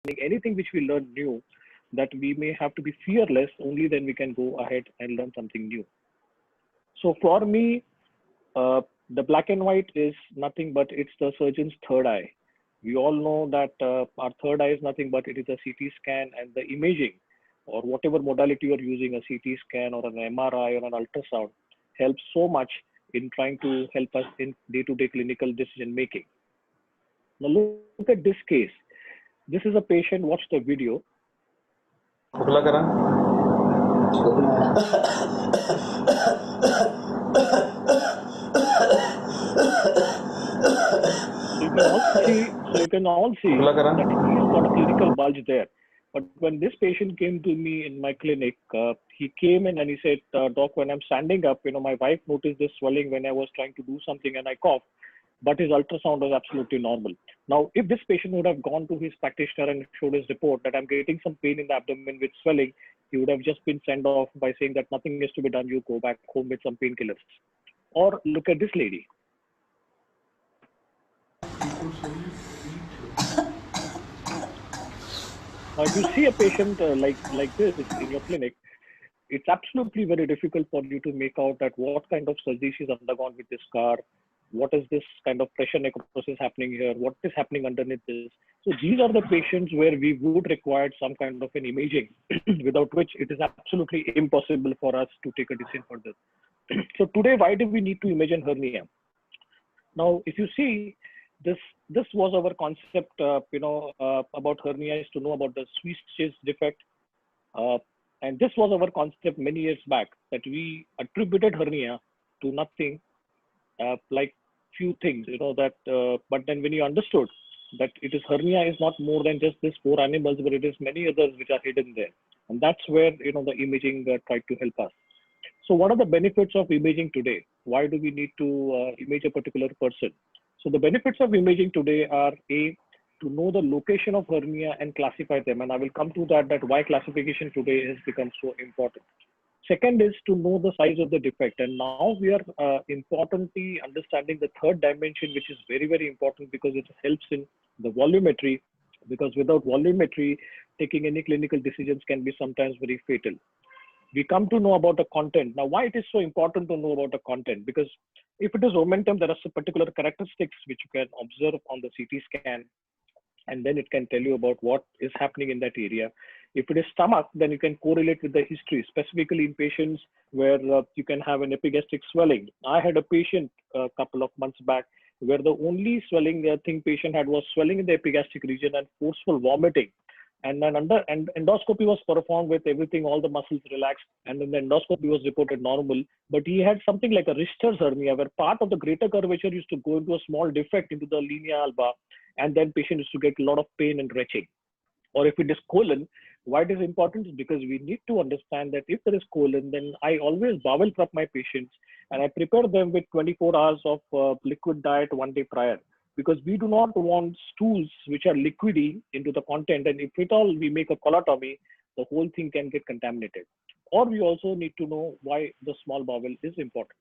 anything which we learn new, that we may have to be fearless, only then we can go ahead and learn something new. So for me, the black and white is nothing but it's the surgeon's third eye. We all know that our third eye is nothing but it is a CT scan, and the imaging or whatever modality you're using, a CT scan or an MRI or an ultrasound, helps so much in trying to help us in day-to-day clinical decision making. Now look at this case. This is a patient, watch the video. खोखला करा So you can all see खोखला करा that he's got a clinical bulge there. But when this patient came to me in my clinic, he came in and he said, Doc, when I'm standing up, my wife noticed this swelling when I was trying to do something and I coughed, but his ultrasound was absolutely normal. Now, if this patient would have gone to his practitioner and showed his report that I'm getting some pain in the abdomen with swelling, he would have just been sent off by saying that nothing is to be done, you go back home with some painkillers. Or look at this lady. Now, if you see a patient like this in your clinic, it's absolutely very difficult for you to make out that what kind of surgery she's undergone with this scar, what is this kind of pressure necrosis happening here, what is happening underneath this. So these are the patients where we would require some kind of an imaging, without which it is absolutely impossible for us to take a decision further. So today, why do we need to image a hernia? Now, if you see, this was our concept, about hernia, is to know about the Swiss cheese defect. And this was our concept many years back, that we attributed hernia to nothing, like few things, but then when you understood that it is hernia is not more than just these four animals, but it is many others which are hidden there. And that's where, the imaging tried to help us. So what are the benefits of imaging today? Why do we need to image a particular person? So the benefits of imaging today are A, to know the location of hernia and classify them. And I will come to that why classification today has become so important. Second is to know the size of the defect. And now we are importantly understanding the third dimension, which is very, very important because it helps in the volumetry. Because without volumetry, taking any clinical decisions can be sometimes very fatal. We come to know about the content. Now, why it is so important to know about the content? Because if it is omentum, there are some particular characteristics which you can observe on the CT scan, and then it can tell you about what is happening in that area. If it is stomach, then you can correlate with the history, specifically in patients where you can have an epigastric swelling. I had a patient a couple of months back where the only swelling thing patient had was swelling in the epigastric region and forceful vomiting. And then endoscopy was performed with everything, all the muscles relaxed, and then the endoscopy was reported normal. But he had something like a Richter's hernia, where part of the greater curvature used to go into a small defect into the linea alba, and then patient used to get a lot of pain and retching. Or if it is colon, why it is important is because we need to understand that if there is colon, then I always bowel prep my patients and I prepare them with 24 hours of liquid diet one day prior, because we do not want stools which are liquidy into the content. And if at all we make a colotomy, the whole thing can get contaminated. Or we also need to know why the small bowel is important.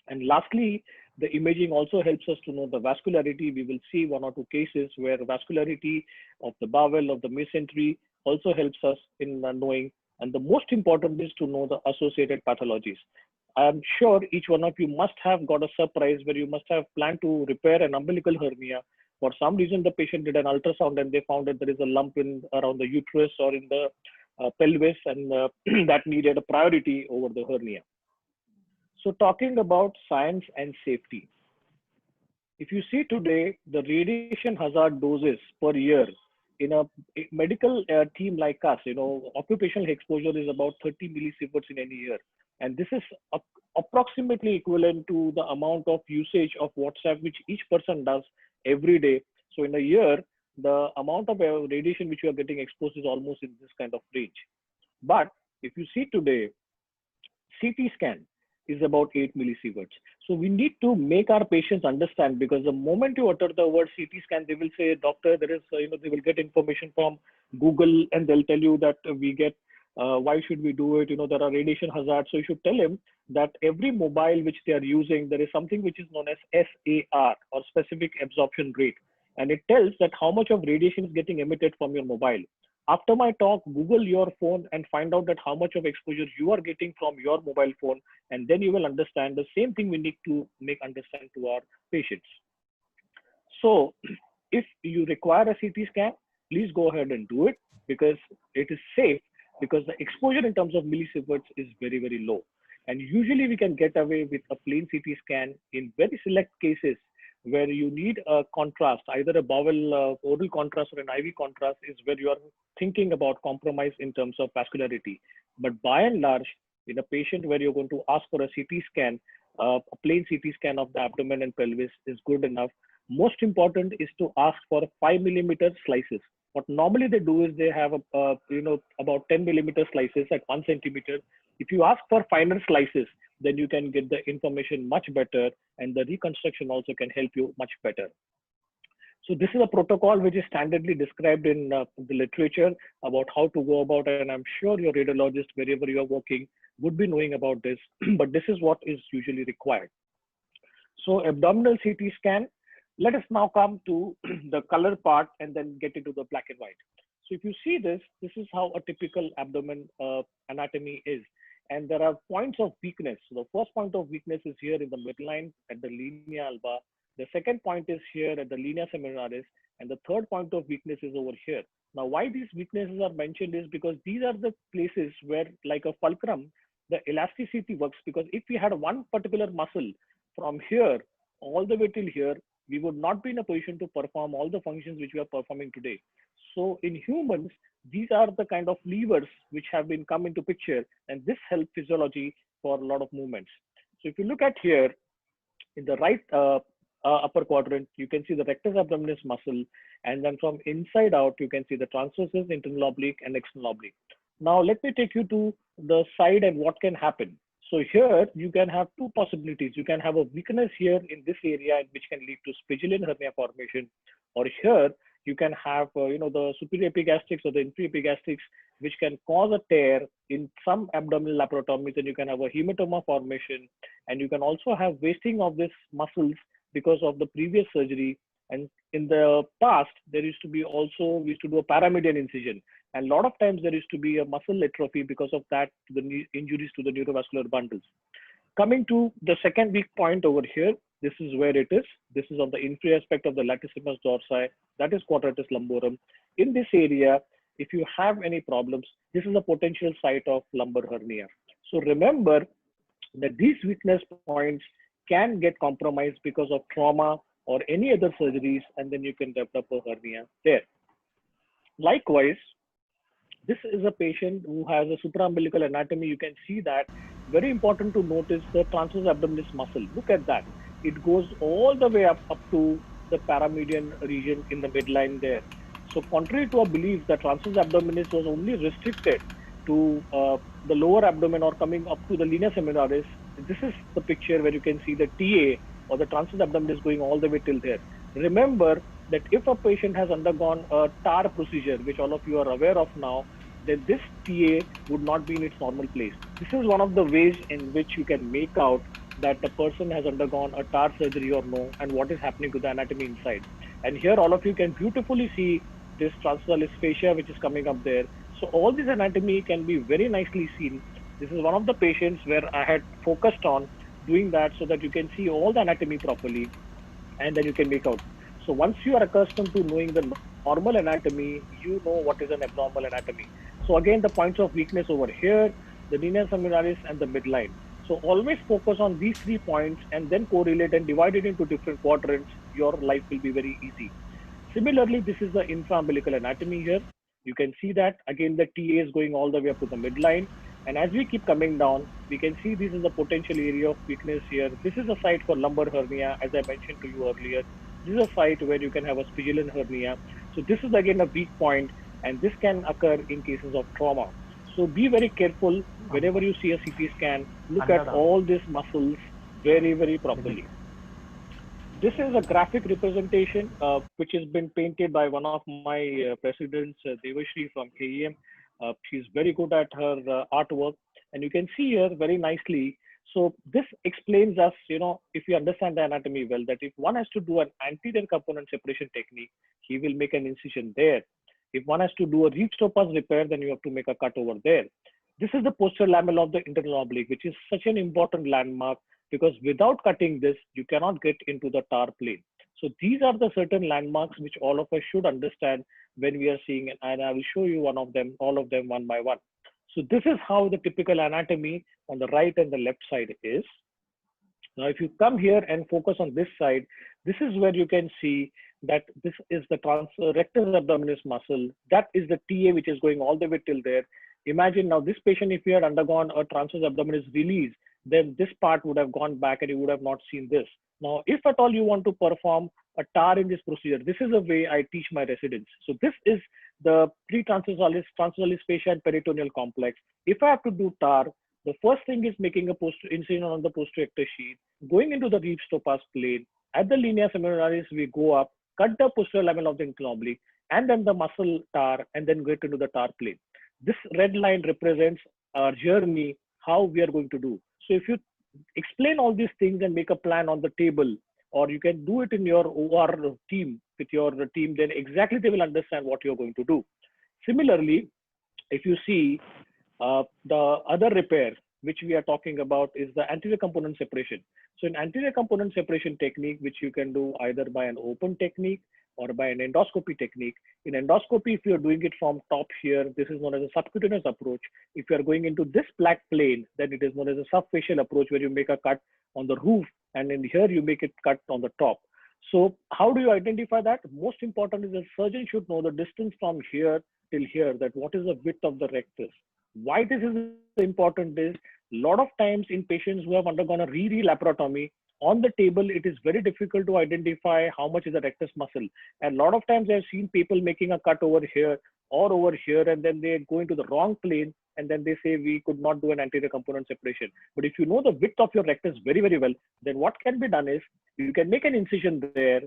And lastly, the imaging also helps us to know the vascularity. We will see one or two cases where vascularity of the bowel, of the mesentery also helps us in knowing. And the most important is to know the associated pathologies. I'm sure each one of you must have got a surprise where you must have planned to repair an umbilical hernia. For some reason, the patient did an ultrasound and they found that there is a lump around the uterus or in the pelvis, and that needed a priority over the hernia. So talking about science and safety, if you see today, the radiation hazard doses per year in a medical team like us, occupational exposure is about 30 millisieverts in any year. And this is approximately equivalent to the amount of usage of WhatsApp, which each person does every day. So in a year, the amount of radiation which you are getting exposed is almost in this kind of range. But if you see today, CT scan is about 8 millisieverts. So we need to make our patients understand, because the moment you utter the word CT scan, they will say, doctor, there is, they will get information from Google and they'll tell you that we get, why should we do it? There are radiation hazards. So you should tell him that every mobile which they are using, there is something which is known as SAR, or specific absorption rate. and it tells that how much of radiation is getting emitted from your mobile. After my talk, Google your phone and find out that how much of exposure you are getting from your mobile phone, and then you will understand the same thing we need to make understand to our patients. So if you require a CT scan, please go ahead and do it because it is safe, because the exposure in terms of millisieverts is very, very low. And usually we can get away with a plain CT scan in very select cases where you need a contrast, either a bowel oral contrast or an IV contrast is where you are thinking about compromise in terms of vascularity. But by and large, in a patient where you're going to ask for a CT scan, a plain CT scan of the abdomen and pelvis is good enough. Most important is to ask for 5 millimeter slices. What normally they do is they have about 10 millimeter slices at 1 centimeter. If you ask for finer slices, then you can get the information much better, and the reconstruction also can help you much better. So this is a protocol which is standardly described in the literature about how to go about it, and I'm sure your radiologist, wherever you are working, would be knowing about this, but this is what is usually required. So abdominal CT scan. Let us now come to the color part and then get into the black and white. So if you see this, this is how a typical abdomen anatomy is. And there are points of weakness. So the first point of weakness is here in the midline at the linea alba. The second point is here at the linea seminaris. And the third point of weakness is over here. Now, why these weaknesses are mentioned is because these are the places where, like a fulcrum, the elasticity works. Because if we had one particular muscle from here all the way till here, we would not be in a position to perform all the functions which we are performing today. So in humans, these are the kind of levers which have been come into picture, and this helps physiology for a lot of movements. So if you look at here in the right upper quadrant, you can see the rectus abdominis muscle, and then from inside out, you can see the transversus, internal oblique, and external oblique. Now let me take you to the side and what can happen. So here you can have two possibilities. You can have a weakness here in this area, which can lead to Spigelian hernia formation, or here you can have the superior epigastrics or the inferior epigastrics, which can cause a tear in some abdominal laparotomies, and you can have a hematoma formation, and you can also have wasting of these muscles because of the previous surgery. And in the past, there used to be also, we used to do a paramedian incision. And a lot of times there used to be a muscle atrophy because of that, the injuries to the neurovascular bundles. Coming to the second weak point over here, this is where it is. This is on the inferior aspect of the latissimus dorsi, that is quadratus lumborum. In this area, if you have any problems, this is a potential site of lumbar hernia. So remember that these weakness points can get compromised because of trauma or any other surgeries, and then you can develop a hernia there. Likewise, this is a patient who has a supraumbilical anatomy. You can see that. Very important to notice the transverse abdominis muscle. Look at that. It goes all the way up to the paramedian region in the midline there. So contrary to a belief that transverse abdominis was only restricted to the lower abdomen or coming up to the linea seminaris, this is the picture where you can see the TA or the transverse abdominis going all the way till there. Remember that if a patient has undergone a TAR procedure, which all of you are aware of now, then this TA would not be in its normal place. This is one of the ways in which you can make out that the person has undergone a TAR surgery or no, and what is happening to the anatomy inside. And here all of you can beautifully see this transversalis fascia which is coming up there. So all this anatomy can be very nicely seen. This is one of the patients where I had focused on doing that so that you can see all the anatomy properly, and then you can make out. So once you are accustomed to knowing the normal anatomy, you know what is an abnormal anatomy. So again, the points of weakness over here, the linea seminaris and the midline. So always focus on these 3 points and then correlate and divide it into different quadrants. Your life will be very easy. Similarly, this is the infraumbilical anatomy here. You can see that again, the TA is going all the way up to the midline. And as we keep coming down, we can see this is the potential area of weakness here. This is a site for lumbar hernia, as I mentioned to you earlier. This is a site where you can have a Spigelian hernia. So this is again a weak point, and this can occur in cases of trauma. So be very careful whenever you see a CT scan, look at all these muscles very, very properly. This is a graphic representation which has been painted by one of my presidents, Devashri from KEM. She's very good at her artwork, and you can see here very nicely. So this explains us, if you understand the anatomy well, that if one has to do an anterior component separation technique, he will make an incision there. If one has to do a reach topaz repair, then you have to make a cut over there. This is the posterior lamella of the internal oblique, which is such an important landmark because without cutting this, you cannot get into the TAR plane. So these are the certain landmarks which all of us should understand when we are seeing it. And I will show you one of them, all of them one by one. So this is how the typical anatomy on the right and the left side is. Now, if you come here and focus on this side, this is where you can see that this is the rectus abdominis muscle. That is the TA, which is going all the way till there. Imagine now this patient, if he had undergone a transverse abdominis release, then this part would have gone back and you would have not seen this. Now, if at all you want to perform a TAR in this procedure, this is the way I teach my residents. So this is the pretransversalis, transversalis fascia and peritoneal complex. If I have to do TAR, the first thing is making a incision on the posterior rectus sheath, going into the Reeves topaz plane. At the linea seminaris, we go up, cut the posterior lamella of the internal oblique, and then the muscle TAR, and then get into the TAR plane. This red line represents our journey, how we are going to do. So if you explain all these things and make a plan on the table, or you can do it in your OR team, with your team, then exactly they will understand what you're going to do. Similarly, if you see the other repair, which we are talking about is the anterior component separation. So in anterior component separation technique, which you can do either by an open technique or by an endoscopy technique. In endoscopy, if you're doing it from top here, this is known as a subcutaneous approach. If you're going into this black plane, then it is known as a subfacial approach where you make a cut on the roof and in here you make it cut on the top. So how do you identify that? Most important is the surgeon should know the distance from here till here, that what is the width of the rectus. Why this is important is a lot of times in patients who have undergone a laparotomy, on the table, it is very difficult to identify how much is the rectus muscle. And a lot of times I've seen people making a cut over here or over here, and then they go into the wrong plane, and then they say we could not do an anterior component separation. But if you know the width of your rectus very, very well, then what can be done is you can make an incision there.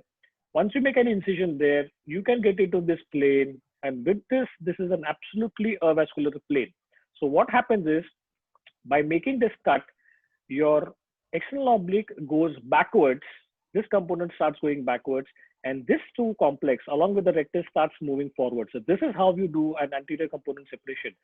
Once you make an incision there, you can get into this plane. And with this, this is an absolutely avascular plane. So what happens is by making this cut, your external oblique goes backwards. This component starts going backwards, and this two complex along with the rectus starts moving forward. So this is how you do an anterior component separation.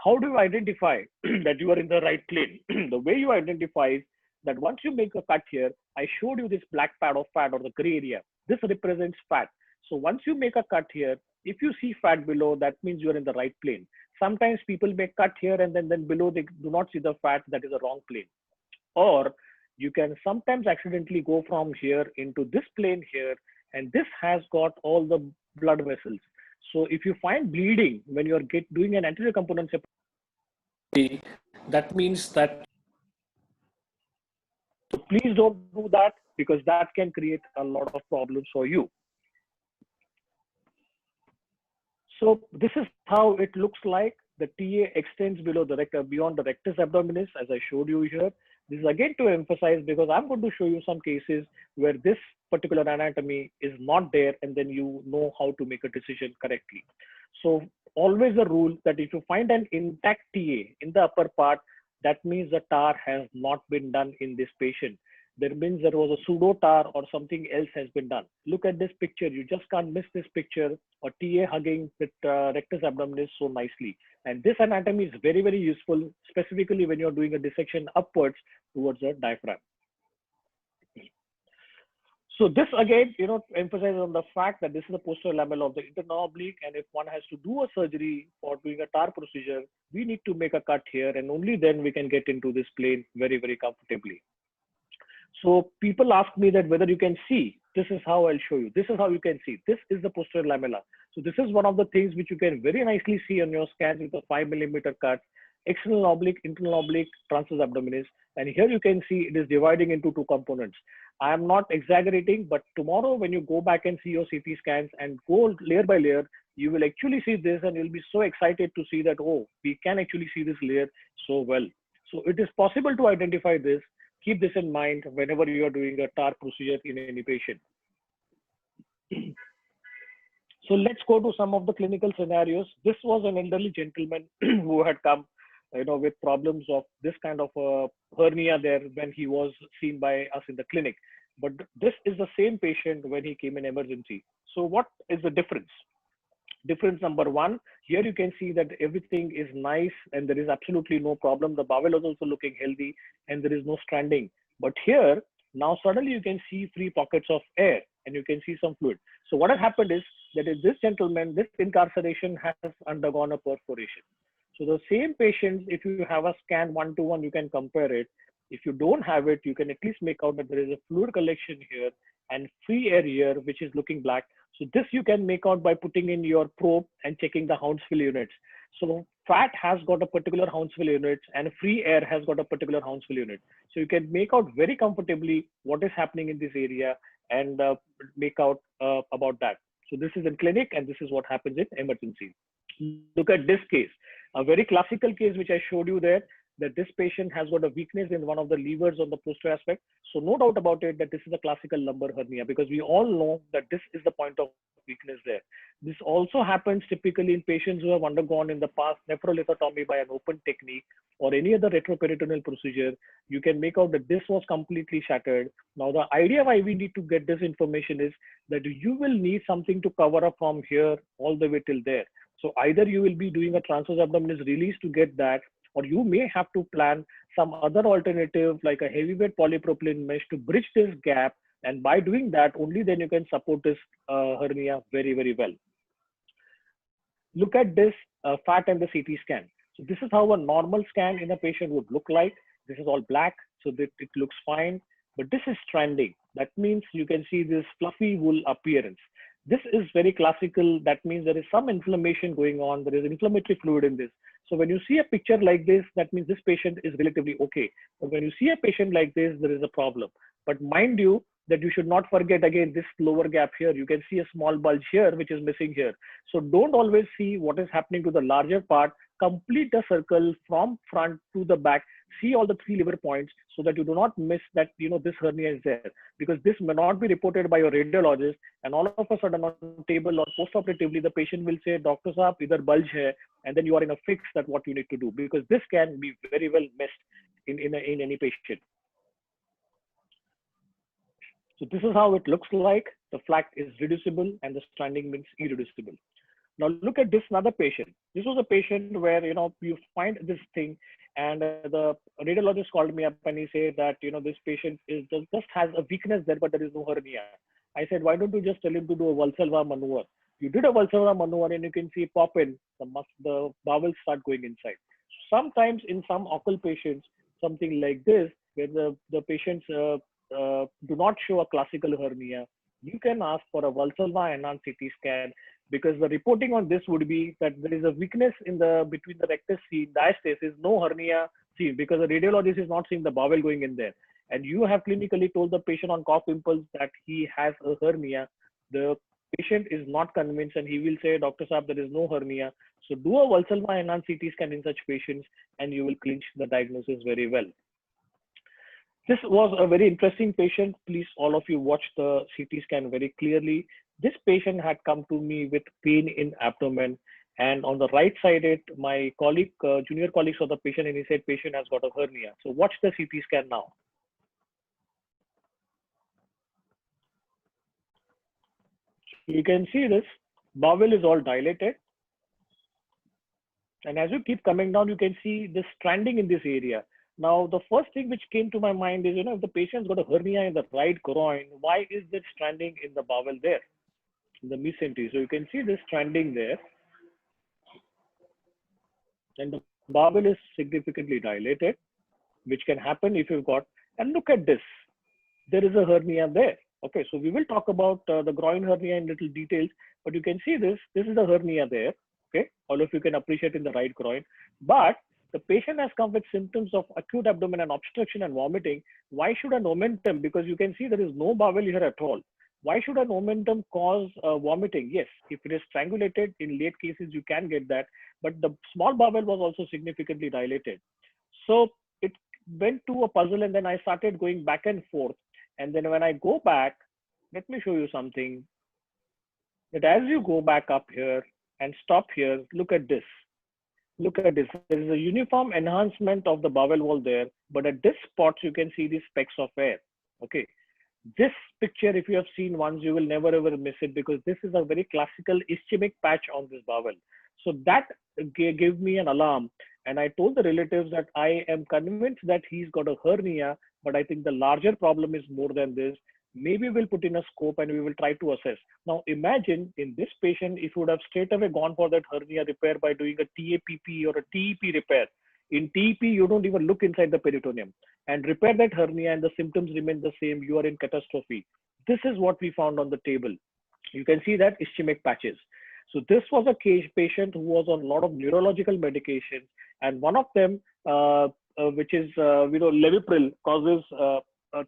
How do you identify that you are in the right plane? The way you identify is that once you make a cut here, I showed you this black pad of fat or the gray area. This represents fat. So once you make a cut here, if you see fat below, that means you are in the right plane. Sometimes people may cut here and then below they do not see the fat, that is the wrong plane. Or you can sometimes accidentally go from here into this plane here, and this has got all the blood vessels. So if you find bleeding when you're doing an anterior component separation, that means that, so please don't do that because that can create a lot of problems for you. So this is how it looks like. The TA extends below the rectus, beyond the rectus abdominis, as I showed you here. This is again to emphasize because I'm going to show you some cases where this particular anatomy is not there, and then you know how to make a decision correctly. So always a rule that if you find an intact TA in the upper part, that means the TAR has not been done in this patient. That means there was a pseudo TAR or something else has been done. Look at this picture. You just can't miss this picture, or TA hugging with rectus abdominis so nicely. And this anatomy is very, very useful, specifically when you're doing a dissection upwards towards the diaphragm. So this again, emphasizes on the fact that this is the posterior lamella of the internal oblique, and if one has to do a surgery for doing a TAR procedure, we need to make a cut here, and only then we can get into this plane very, very comfortably. So people ask me that whether you can see. This is how I'll show you. This is how you can see. This is the posterior lamella. So this is one of the things which you can very nicely see on your scans with a 5 mm cut. External oblique, internal oblique, transverse abdominis. And here you can see it is dividing into two components. I am not exaggerating, but tomorrow when you go back and see your CT scans and go layer by layer, you will actually see this and you'll be so excited to see that, oh, we can actually see this layer so well. So it is possible to identify this. Keep this in mind whenever you are doing a TAR procedure in any patient. So let's go to some of the clinical scenarios. This was an elderly gentleman who had come with problems of this kind of hernia there when he was seen by us in the clinic. But this is the same patient when he came in emergency. So what is the difference? Difference number one, here you can see that everything is nice and there is absolutely no problem. The bowel is also looking healthy and there is no stranding. But here, now suddenly you can see free pockets of air and you can see some fluid. So what has happened is that in this gentleman, this incarceration has undergone a perforation. So the same patient, if you have a scan 1 to 1, you can compare it. If you don't have it, you can at least make out that there is a fluid collection here and free air here, which is looking black. So this you can make out by putting in your probe and checking the Hounsfield units. So fat has got a particular Hounsfield unit and free air has got a particular Hounsfield unit. So you can make out very comfortably what is happening in this area and make out about that. So this is in clinic and this is what happens in emergency. Look at this case, a very classical case which I showed you there, that this patient has got a weakness in one of the levers on the posterior aspect. So no doubt about it that this is a classical lumbar hernia, because we all know that this is the point of weakness there. This also happens typically in patients who have undergone in the past nephrolithotomy by an open technique or any other retroperitoneal procedure. You can make out that this was completely shattered. Now the idea why we need to get this information is that you will need something to cover up from here all the way till there. So either you will be doing a transverse abdominis release to get that, or you may have to plan some other alternative like a heavyweight polypropylene mesh to bridge this gap. And by doing that, only then you can support this hernia very, very well. Look at this fat and the CT scan. So this is how a normal scan in a patient would look like. This is all black, so that it looks fine. But this is stranding. That means you can see this fluffy wool appearance. This is very classical. That means there is some inflammation going on. There is inflammatory fluid in this. So when you see a picture like this, that means this patient is relatively okay. But when you see a patient like this, there is a problem. But mind you, that you should not forget again this lower gap here. You can see a small bulge here, which is missing here. So don't always see what is happening to the larger part. Complete the circle from front to the back. See all the 3 liver points so that you do not miss that, this hernia is there, because this may not be reported by your radiologist. And all of a sudden on table or post-operatively, the patient will say, Dr. Saab, either bulge hai, and then you are in a fix that what you need to do, because this can be very well missed in any patient. So this is how it looks like. The flat is reducible and the stranding means irreducible. Now look at this another patient. This was a patient where, you find this thing and the radiologist called me up and he said that, this patient is just has a weakness there, but there is no hernia. I said, why don't you just tell him to do a Valsalva maneuver? You did a Valsalva maneuver and you can see pop in, the bowels start going inside. Sometimes in some occult patients, something like this, where the patients do not show a classical hernia, you can ask for a Valsalva enhanced CT scan, because the reporting on this would be that there is a weakness in between the rectus seen, diastasis, no hernia seen, because the radiologist is not seeing the bowel going in there. And you have clinically told the patient on cough impulse that he has a hernia. The patient is not convinced and he will say, Dr. Saab, there is no hernia. So do a Valsalva enhanced CT scan in such patients and you will clinch the diagnosis very well. This was a very interesting patient. Please, all of you watch the CT scan very clearly. This patient had come to me with pain in abdomen, and on the right side, my colleague, junior colleague saw the patient and he said, patient has got a hernia. So watch the CT scan now. You can see this bowel is all dilated. And as you keep coming down, you can see the stranding in this area. Now, the first thing which came to my mind is, if the patient's got a hernia in the right groin, why is there stranding in the bowel there, in the mesentery? So you can see this stranding there. And the bowel is significantly dilated, which can happen if you've got, and look at this, there is a hernia there. Okay, so we will talk about the groin hernia in little details, but you can see this is a hernia there. Okay, all of you can appreciate in the right groin, but the patient has come with symptoms of acute abdominal obstruction and vomiting. Why should an omentum? Because you can see there is no bowel here at all. Why should an omentum cause vomiting? Yes, if it is strangulated, in late cases, you can get that. But the small bowel was also significantly dilated. So it went to a puzzle, and then I started going back and forth. And then when I go back, let me show you something. That as you go back up here and stop here, look at this. Look at this. There is a uniform enhancement of the bowel wall there, but at this spot you can see these specks of air. Okay. This picture, if you have seen once, you will never ever miss it because this is a very classical ischemic patch on this bowel. So that gave me an alarm. And I told the relatives that I am convinced that he's got a hernia, but I think the larger problem is more than this. Maybe we'll put in a scope and we will try to assess. Now imagine in this patient, if you would have straight away gone for that hernia repair by doing a TAPP or a TEP repair. In TEP, you don't even look inside the peritoneum and repair that hernia and the symptoms remain the same. You are in catastrophe. This is what we found on the table. You can see that ischemic patches. So this was a case patient who was on a lot of neurological medications, and one of them, which is Levipril, causes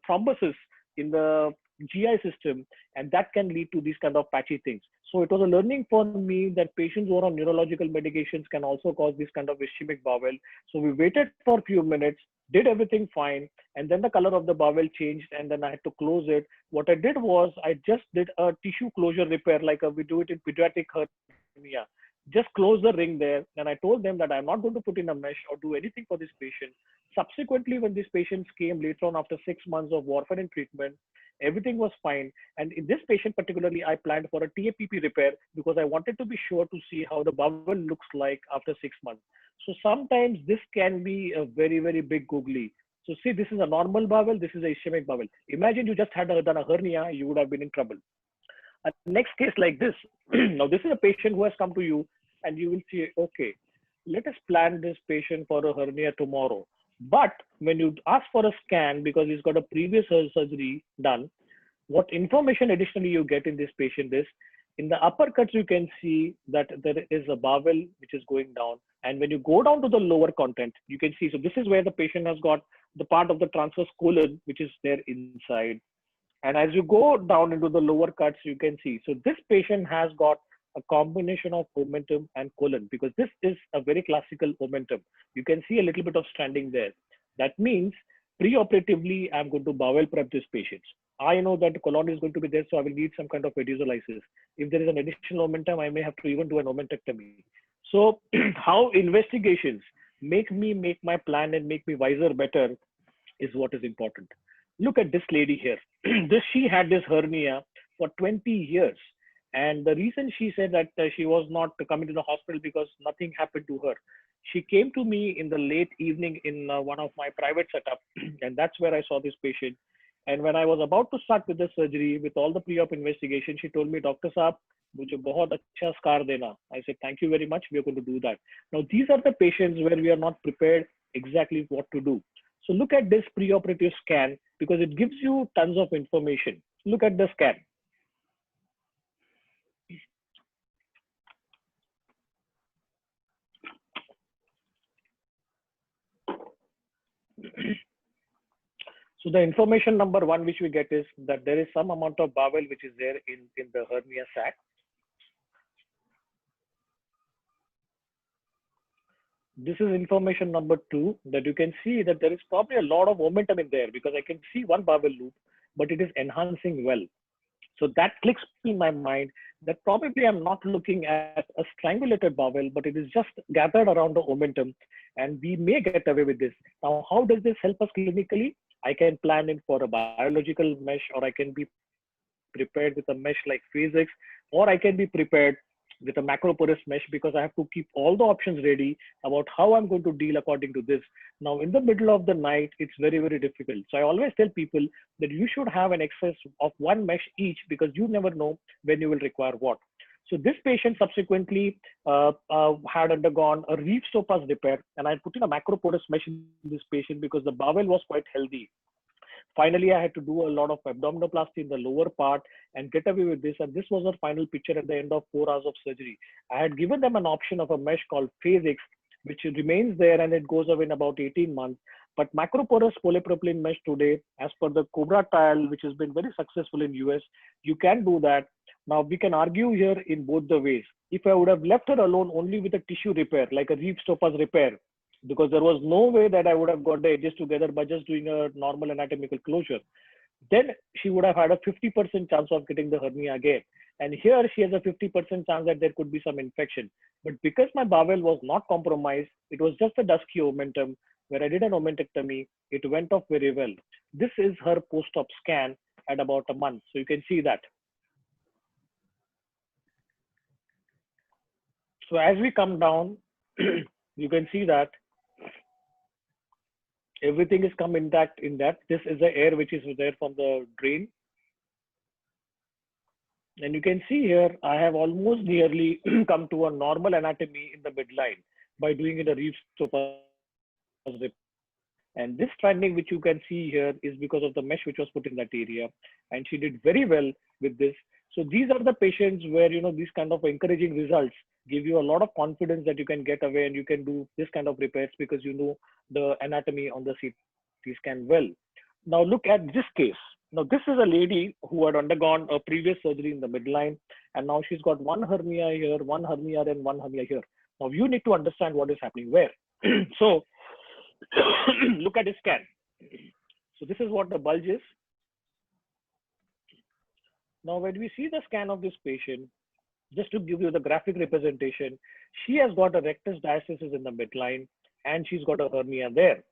thrombosis in the GI system, and that can lead to these kind of patchy things. So it was a learning for me that patients who are on neurological medications can also cause this kind of ischemic bowel. So we waited for a few minutes, did everything fine, and then the color of the bowel changed, and then I had to close it. What I did was I just did a tissue closure repair, like we do it in pediatric hernia. Just close the ring there, and I told them that I'm not going to put in a mesh or do anything for this patient. Subsequently, when these patients came later on after 6 months of warfarin treatment, everything was fine. And in this patient particularly, I planned for a TAPP repair because I wanted to be sure to see how the bowel looks like after 6 months. So sometimes this can be a very, very big googly. So see, this is a normal bowel, this is a ischemic bowel. Imagine you just had done a hernia, you would have been in trouble. A next case like this, now this is a patient who has come to you and you will see, okay, let us plan this patient for a hernia tomorrow. But when you ask for a scan because he's got a previous surgery done, what information additionally you get in this patient is in the upper cuts, you can see that there is a bowel which is going down. And when you go down to the lower content, you can see, so this is where the patient has got the part of the transverse colon, which is there inside. And as you go down into the lower cuts, you can see, so this patient has got a combination of omentum and colon because this is a very classical omentum. You can see a little bit of stranding there. That means preoperatively, I'm going to bowel prep this patient. I know that colon is going to be there, so I will need some kind of visualisis. If there is an additional omentum, I may have to even do an omentectomy. So how investigations make me make my plan and make me wiser better is what is important. Look at this lady here. She had this hernia for 20 years. And the reason she said that she was not coming to the hospital because nothing happened to her. She came to me in the late evening in one of my private setup, and that's where I saw this patient. And when I was about to start with the surgery, with all the pre-op investigation, she told me, Doctor Saab, मुझे बहुत अच्छा scar देना. I said, thank you very much. We are going to do that. Now, these are the patients where we are not prepared exactly what to do. So look at this preoperative scan because it gives you tons of information. Look at the scan. So the information number one which we get is that there is some amount of bowel which is there in the hernia sac. This is information number two, that you can see that there is probably a lot of momentum in there because I can see one bowel loop, but it is enhancing well. So that clicks in my mind that probably I'm not looking at a strangulated bowel, but it is just gathered around the omentum, and we may get away with this. Now, how does this help us clinically? I can plan in for a biological mesh, or I can be prepared with a mesh like Phasix, or I can be prepared with a macroporous mesh because I have to keep all the options ready about how I'm going to deal according to this. Now, in the middle of the night, it's very, very difficult. So I always tell people that you should have an excess of one mesh each because you never know when you will require what. So this patient subsequently had undergone a Reeves Topaz repair, and I put in a macroporous mesh in this patient because the bowel was quite healthy. Finally, I had to do a lot of abdominoplasty in the lower part and get away with this. And this was our final picture at the end of 4 hours of surgery. I had given them an option of a mesh called Phasix, which remains there and it goes away in about 18 months. But macroporous polypropylene mesh today, as per the Cobra trial, which has been very successful in US, you can do that. Now, we can argue here in both the ways. If I would have left her alone only with a tissue repair, like a Reeves Topaz repair, because there was no way that I would have got the edges together by just doing a normal anatomical closure, then she would have had a 50% chance of getting the hernia again. And here she has a 50% chance that there could be some infection. But because my bowel was not compromised, it was just a dusky omentum where I did an omentectomy, it went off very well. This is her post-op scan at about a month. So you can see that. So as we come down, you can see that everything is come intact in that. This is the air which is there from the drain. And you can see here, I have almost nearly come to a normal anatomy in the midline by doing it a Reeves topaz. And this trending which you can see here is because of the mesh which was put in that area. And she did very well with this. So these are the patients where, these kind of encouraging results give you a lot of confidence that you can get away and you can do this kind of repairs because you know the anatomy on the CT scan well. Now look at this case. Now this is a lady who had undergone a previous surgery in the midline, and now she's got one hernia here, one hernia and one hernia here. Now you need to understand what is happening where. So look at the scan. So this is what the bulge is. Now when we see the scan of this patient, just to give you the graphic representation, she has got a rectus diastasis in the midline and she's got a hernia there,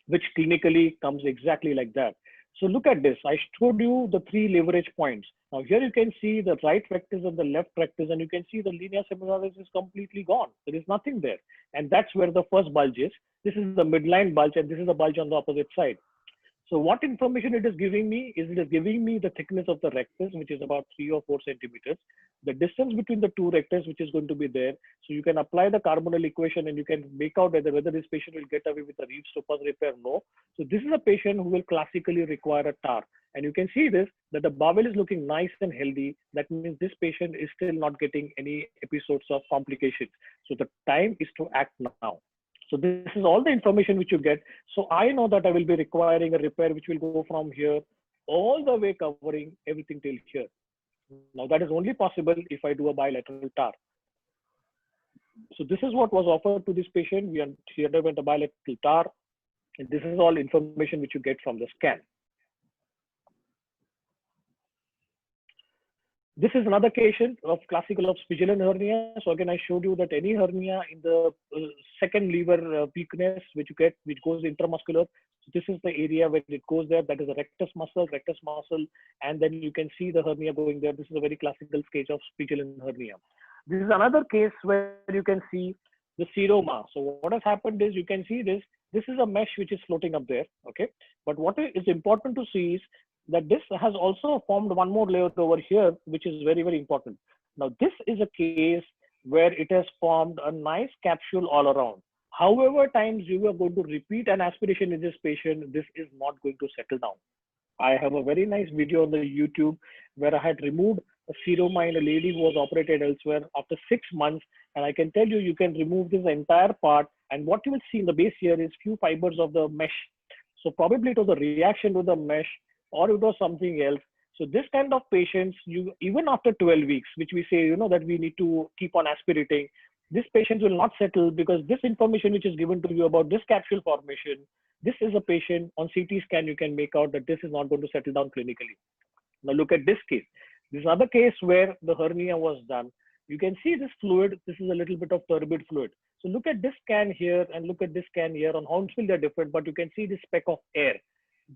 which clinically comes exactly like that. So look at this. I showed you the 3 leverage points. Now here you can see the right rectus and the left rectus, and you can see the linea semilaris is completely gone. There is nothing there. And that's where the first bulge is. This is the midline bulge and this is the bulge on the opposite side. So what information it is giving me is it is giving me the thickness of the rectus, which is about 3 or 4 centimeters, the distance between the 2 rectus, which is going to be there. So you can apply the carbonyl equation and you can make out whether this patient will get away with a Reeves topaz repair or no. So this is a patient who will classically require a TAR. And you can see this, that the bowel is looking nice and healthy. That means this patient is still not getting any episodes of complications. So the time is to act now. So this is all the information which you get. So I know that I will be requiring a repair which will go from here all the way covering everything till here. Now that is only possible if I do a bilateral TAR. So this is what was offered to this patient. She underwent a bilateral TAR. And this is all information which you get from the scan. This is another case of classical of Spigelen hernia. So again, I showed you that any hernia in the second lever weakness, which you get, which goes intramuscular. So this is the area where it goes there. That is the rectus muscle, and then you can see the hernia going there. This is a very classical case of Spigelen hernia. This is another case where you can see the seroma. So what has happened is you can see this. This is a mesh which is floating up there. Okay, but what is important to see is that this has also formed one more layer over here, which is very, very important. Now, this is a case where it has formed a nice capsule all around. However times you are going to repeat an aspiration in this patient, this is not going to settle down. I have a very nice video on the YouTube where I had removed a seroma in a lady who was operated elsewhere after 6 months. And I can tell you, you can remove this entire part. And what you will see in the base here is few fibers of the mesh. So probably it was a reaction to the mesh, or it was something else. So this kind of patients, even after 12 weeks, which we say, that we need to keep on aspirating, this patient will not settle because this information which is given to you about this capsule formation, this is a patient on CT scan, you can make out that this is not going to settle down clinically. Now look at this case. This is another case where the hernia was done. You can see this fluid. This is a little bit of turbid fluid. So look at this scan here and look at this scan here. On Hounsfield, they're different, but you can see this speck of air.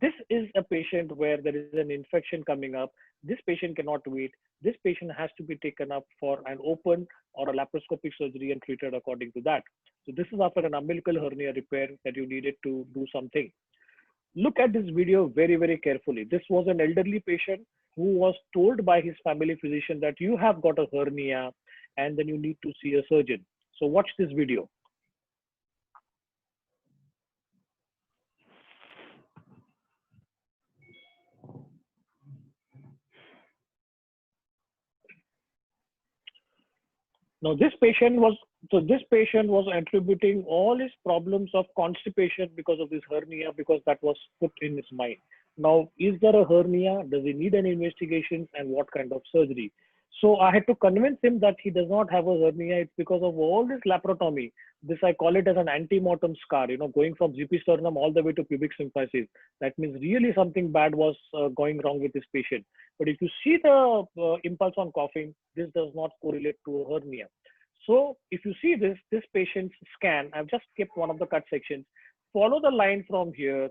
This is a patient where there is an infection coming up. This patient cannot wait. This patient has to be taken up for an open or a laparoscopic surgery and treated according to that. So this is after an umbilical hernia repair that you needed to do something. Look at this video very, very carefully. This was an elderly patient who was told by his family physician that you have got a hernia and then you need to see a surgeon. So watch this video. Now this patient was attributing all his problems of constipation because of this hernia, because that was put in his mind. Now, is there a hernia? Does he need any investigations and what kind of surgery? So I had to convince him that he does not have a hernia. It's because of all this laparotomy. This I call it as an antemortem scar, going from GP sternum all the way to pubic symphysis. That means really something bad was going wrong with this patient. But if you see the impulse on coughing, this does not correlate to a hernia. So if you see this patient's scan, I've just kept one of the cut sections. Follow the line from here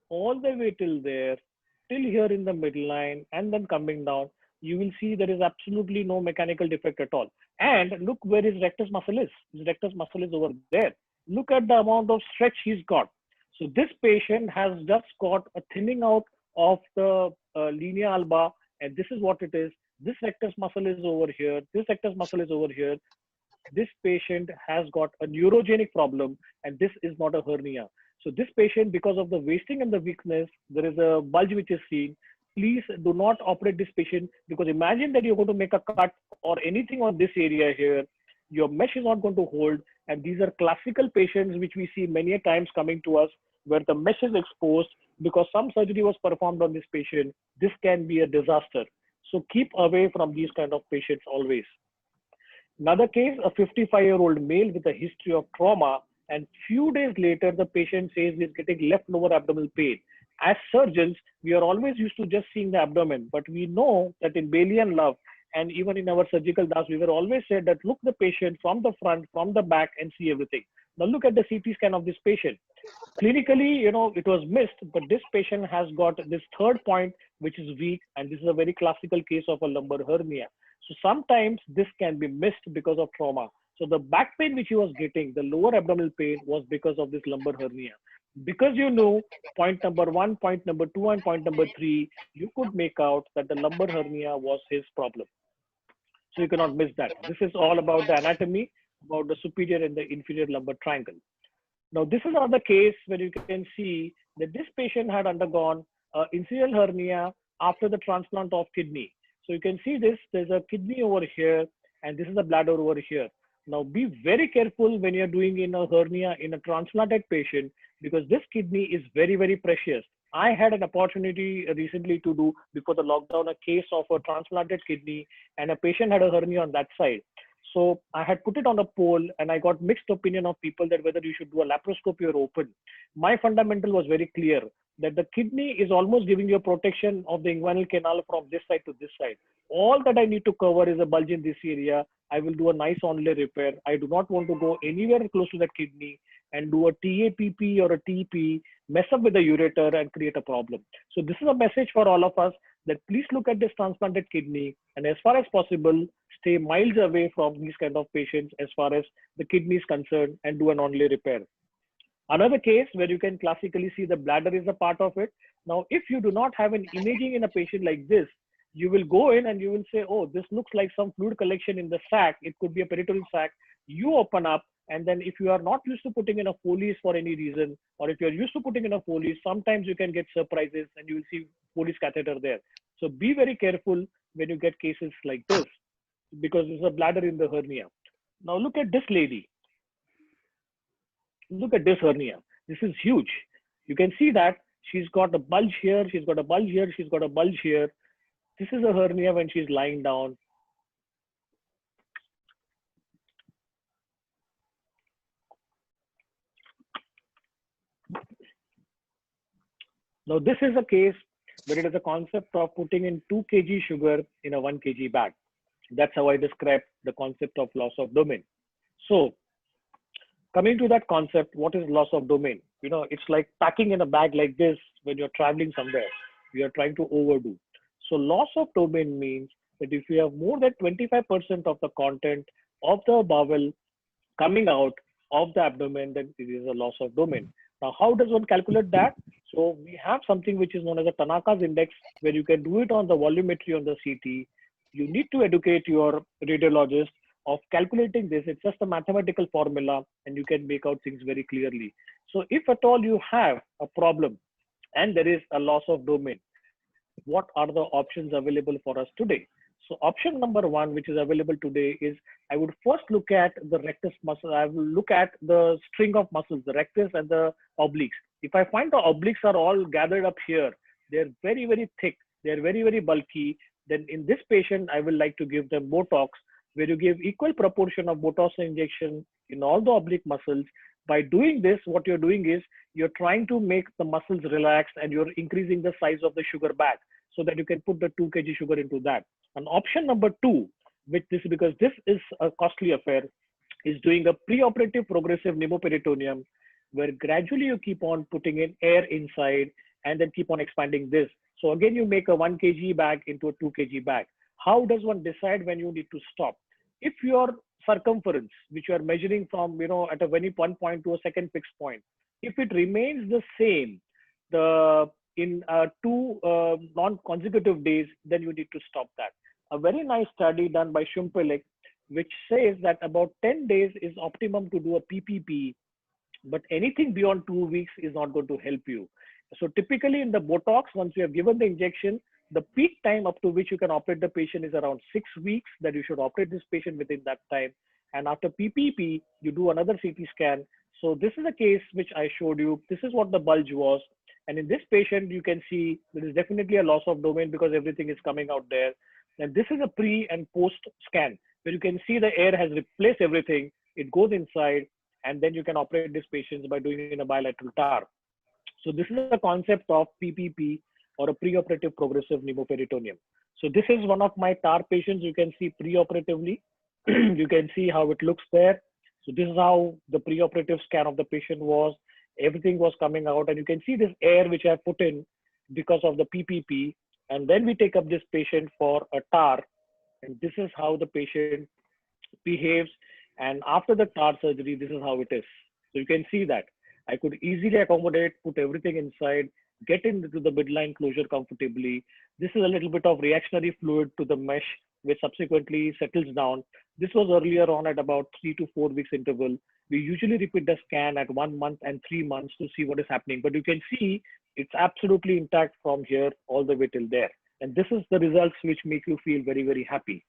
all the way till there, till here in the middle line, and then coming down, you will see there is absolutely no mechanical defect at all. And look where his rectus muscle is. His rectus muscle is over there. Look at the amount of stretch he's got. So this patient has just got a thinning out of the linea alba, and this is what it is. This rectus muscle is over here. This rectus muscle is over here. This patient has got a neurogenic problem, and this is not a hernia. So this patient, because of the wasting and the weakness, there is a bulge which is seen. Please do not operate this patient, because imagine that you're going to make a cut or anything on this area here. Your mesh is not going to hold. And these are classical patients which we see many times coming to us where the mesh is exposed because some surgery was performed on this patient. This can be a disaster. So keep away from these kind of patients always. Another case, a 55-year-old male with a history of trauma, and few days later, the patient says he's getting left lower abdominal pain. As surgeons, we are always used to just seeing the abdomen, but we know that in Bailey and Love, and even in our surgical DAS, we were always said that look the patient from the front, from the back, and see everything. Now look at the CT scan of this patient. Clinically, it was missed, but this patient has got this third point, which is weak, and this is a very classical case of a lumbar hernia. So sometimes this can be missed because of trauma. So the back pain which he was getting, the lower abdominal pain, was because of this lumbar hernia. Because you know point number 1, point number 2, and point number 3, you could make out that the lumbar hernia was his problem. So you cannot miss that. This is all about the anatomy, about the superior and the inferior lumbar triangle. Now, this is another case where you can see that this patient had undergone incisional hernia after the transplant of kidney. So you can see this, there's a kidney over here, and this is the bladder over here. Now, be very careful when you're doing in a hernia in a transplanted patient, because this kidney is very, very precious. I had an opportunity recently to do, before the lockdown, a case of a transplanted kidney, and a patient had a hernia on that side. So I had put it on a poll, and I got mixed opinion of people that whether you should do a laparoscopy or open. My fundamental was very clear that the kidney is almost giving you a protection of the inguinal canal from this side to this side. All that I need to cover is a bulge in this area. I will do a nice onlay repair. I do not want to go anywhere close to that kidney and do a TAPP or a TP, mess up with the ureter and create a problem. So this is a message for all of us that please look at this transplanted kidney, and as far as possible, stay miles away from these kind of patients as far as the kidney is concerned, and do an onlay repair. Another case where you can classically see the bladder is a part of it. Now, if you do not have an imaging in a patient like this, you will go in and you will say, oh, this looks like some fluid collection in the sac. It could be a peritoneal sac. You open up, and then if you are not used to putting in a Foley's for any reason, or if you're used to putting in a Foley's, sometimes you can get surprises and you will see Foley's catheter there. So be very careful when you get cases like this, because there's a bladder in the hernia. Now look at this lady. Look at this hernia. This is huge. You can see that she's got a bulge here, she's got a bulge here, she's got a bulge here. This is a hernia when she's lying down. Now this is a case where it is a concept of putting in 2 kg sugar in a 1 kg bag. That's how I describe the concept of loss of domain. So coming to that concept, what is loss of domain? It's like packing in a bag like this when you're traveling somewhere. You are trying to overdo. So loss of domain means that if you have more than 25% of the content of the bowel coming out of the abdomen, then it is a loss of domain. Now, how does one calculate that? So we have something which is known as a Tanaka's index, where you can do it on the volumetry on the CT. You need to educate your radiologist of calculating this. It's just a mathematical formula, and you can make out things very clearly. So if at all you have a problem and there is a loss of domain, what are the options available for us today? So option number 1, which is available today, is I would first look at the rectus muscle. I will look at the string of muscles, the rectus and the obliques. If I find the obliques are all gathered up here, they're very, very thick, they're very, very bulky, then in this patient, I will like to give them Botox, where you give equal proportion of Botox injection in all the oblique muscles. By doing this, what you're doing is you're trying to make the muscles relaxed and you're increasing the size of the sugar bag so that you can put the 2 kg sugar into that. And option number two, which this because this is a costly affair, is doing a preoperative progressive pneumoperitoneum, where gradually you keep on putting in air inside and then keep on expanding this. So again, you make a 1 kg bag into a 2 kg bag. How does one decide when you need to stop? If your circumference, which you are measuring from, at a very one point to a second fixed point, if it remains the same, in 2 non-consecutive days, then you need to stop that. A very nice study done by Shumpelik, which says that about 10 days is optimum to do a PPP, but anything beyond 2 weeks is not going to help you. So typically in the Botox, once you have given the injection, the peak time up to which you can operate the patient is around 6 weeks, that you should operate this patient within that time. And after PPP, you do another CT scan. So this is a case which I showed you. This is what the bulge was. And in this patient, you can see there is definitely a loss of domain because everything is coming out there. And this is a pre and post scan, where you can see the air has replaced everything. It goes inside, and then you can operate this patient by doing it in a bilateral TAR. So this is the concept of PPP, or a preoperative progressive pneumoperitoneum. So this is one of my TAR patients. You can see preoperatively. You can see how it looks there. So this is how the preoperative scan of the patient was. Everything was coming out, and you can see this air which I put in because of the PPP. And then we take up this patient for a TAR, and this is how the patient behaves. And after the TAR surgery, this is how it is. So you can see that I could easily accommodate, put everything inside, get into the midline closure comfortably. This is a little bit of reactionary fluid to the mesh, which subsequently settles down. This was earlier on at about 3 to 4 weeks interval. We usually repeat the scan at 1 month and 3 months to see what is happening. But you can see it's absolutely intact from here all the way till there. And this is the results which make you feel very, very happy.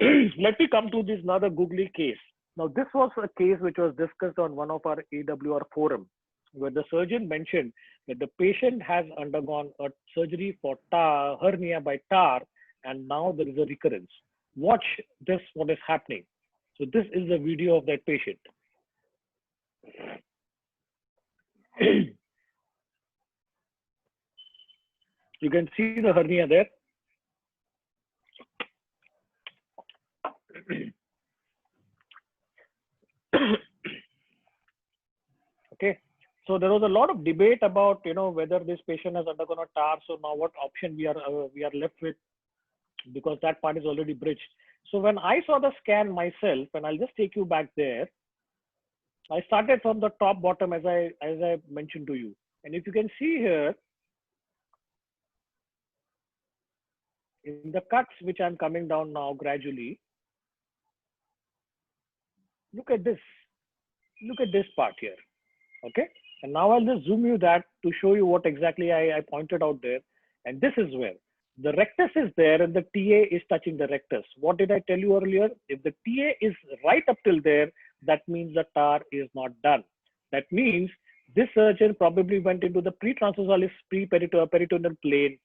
Let me come to this another googly case. Now, this was a case which was discussed on one of our AWR forum, where the surgeon mentioned that the patient has undergone a surgery for TAR, hernia by TAR, and now there is a recurrence. Watch this, what is happening. So this is the video of that patient. You can see the hernia there. Okay. So there was a lot of debate about, whether this patient has undergone a TAR. So now what option we are left with, because that part is already bridged. So when I saw the scan myself, and I'll just take you back there, I started from the top bottom as I mentioned to you. And if you can see here, in the cuts which I'm coming down now gradually, look at this. Look at this part here. Okay. And now I'll just zoom you that to show you what exactly I pointed out there. And this is where the rectus is there and the TA is touching the rectus. What did I tell you earlier? If the TA is right up till there, that means the TAR is not done. That means this surgeon probably went into the pre-transversalis, pre-peritoneal plane,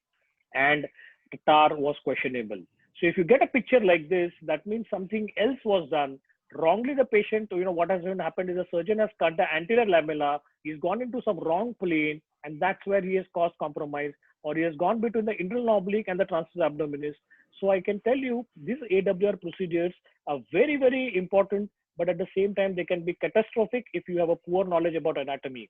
and the TAR was questionable. So if you get a picture like this, that means something else was done. Wrongly, the patient, what has happened is the surgeon has cut the anterior lamella, he's gone into some wrong plane, and that's where he has caused compromise, or he has gone between the internal oblique and the transverse abdominis. So I can tell you these AWR procedures are very, very important, but at the same time, they can be catastrophic if you have a poor knowledge about anatomy.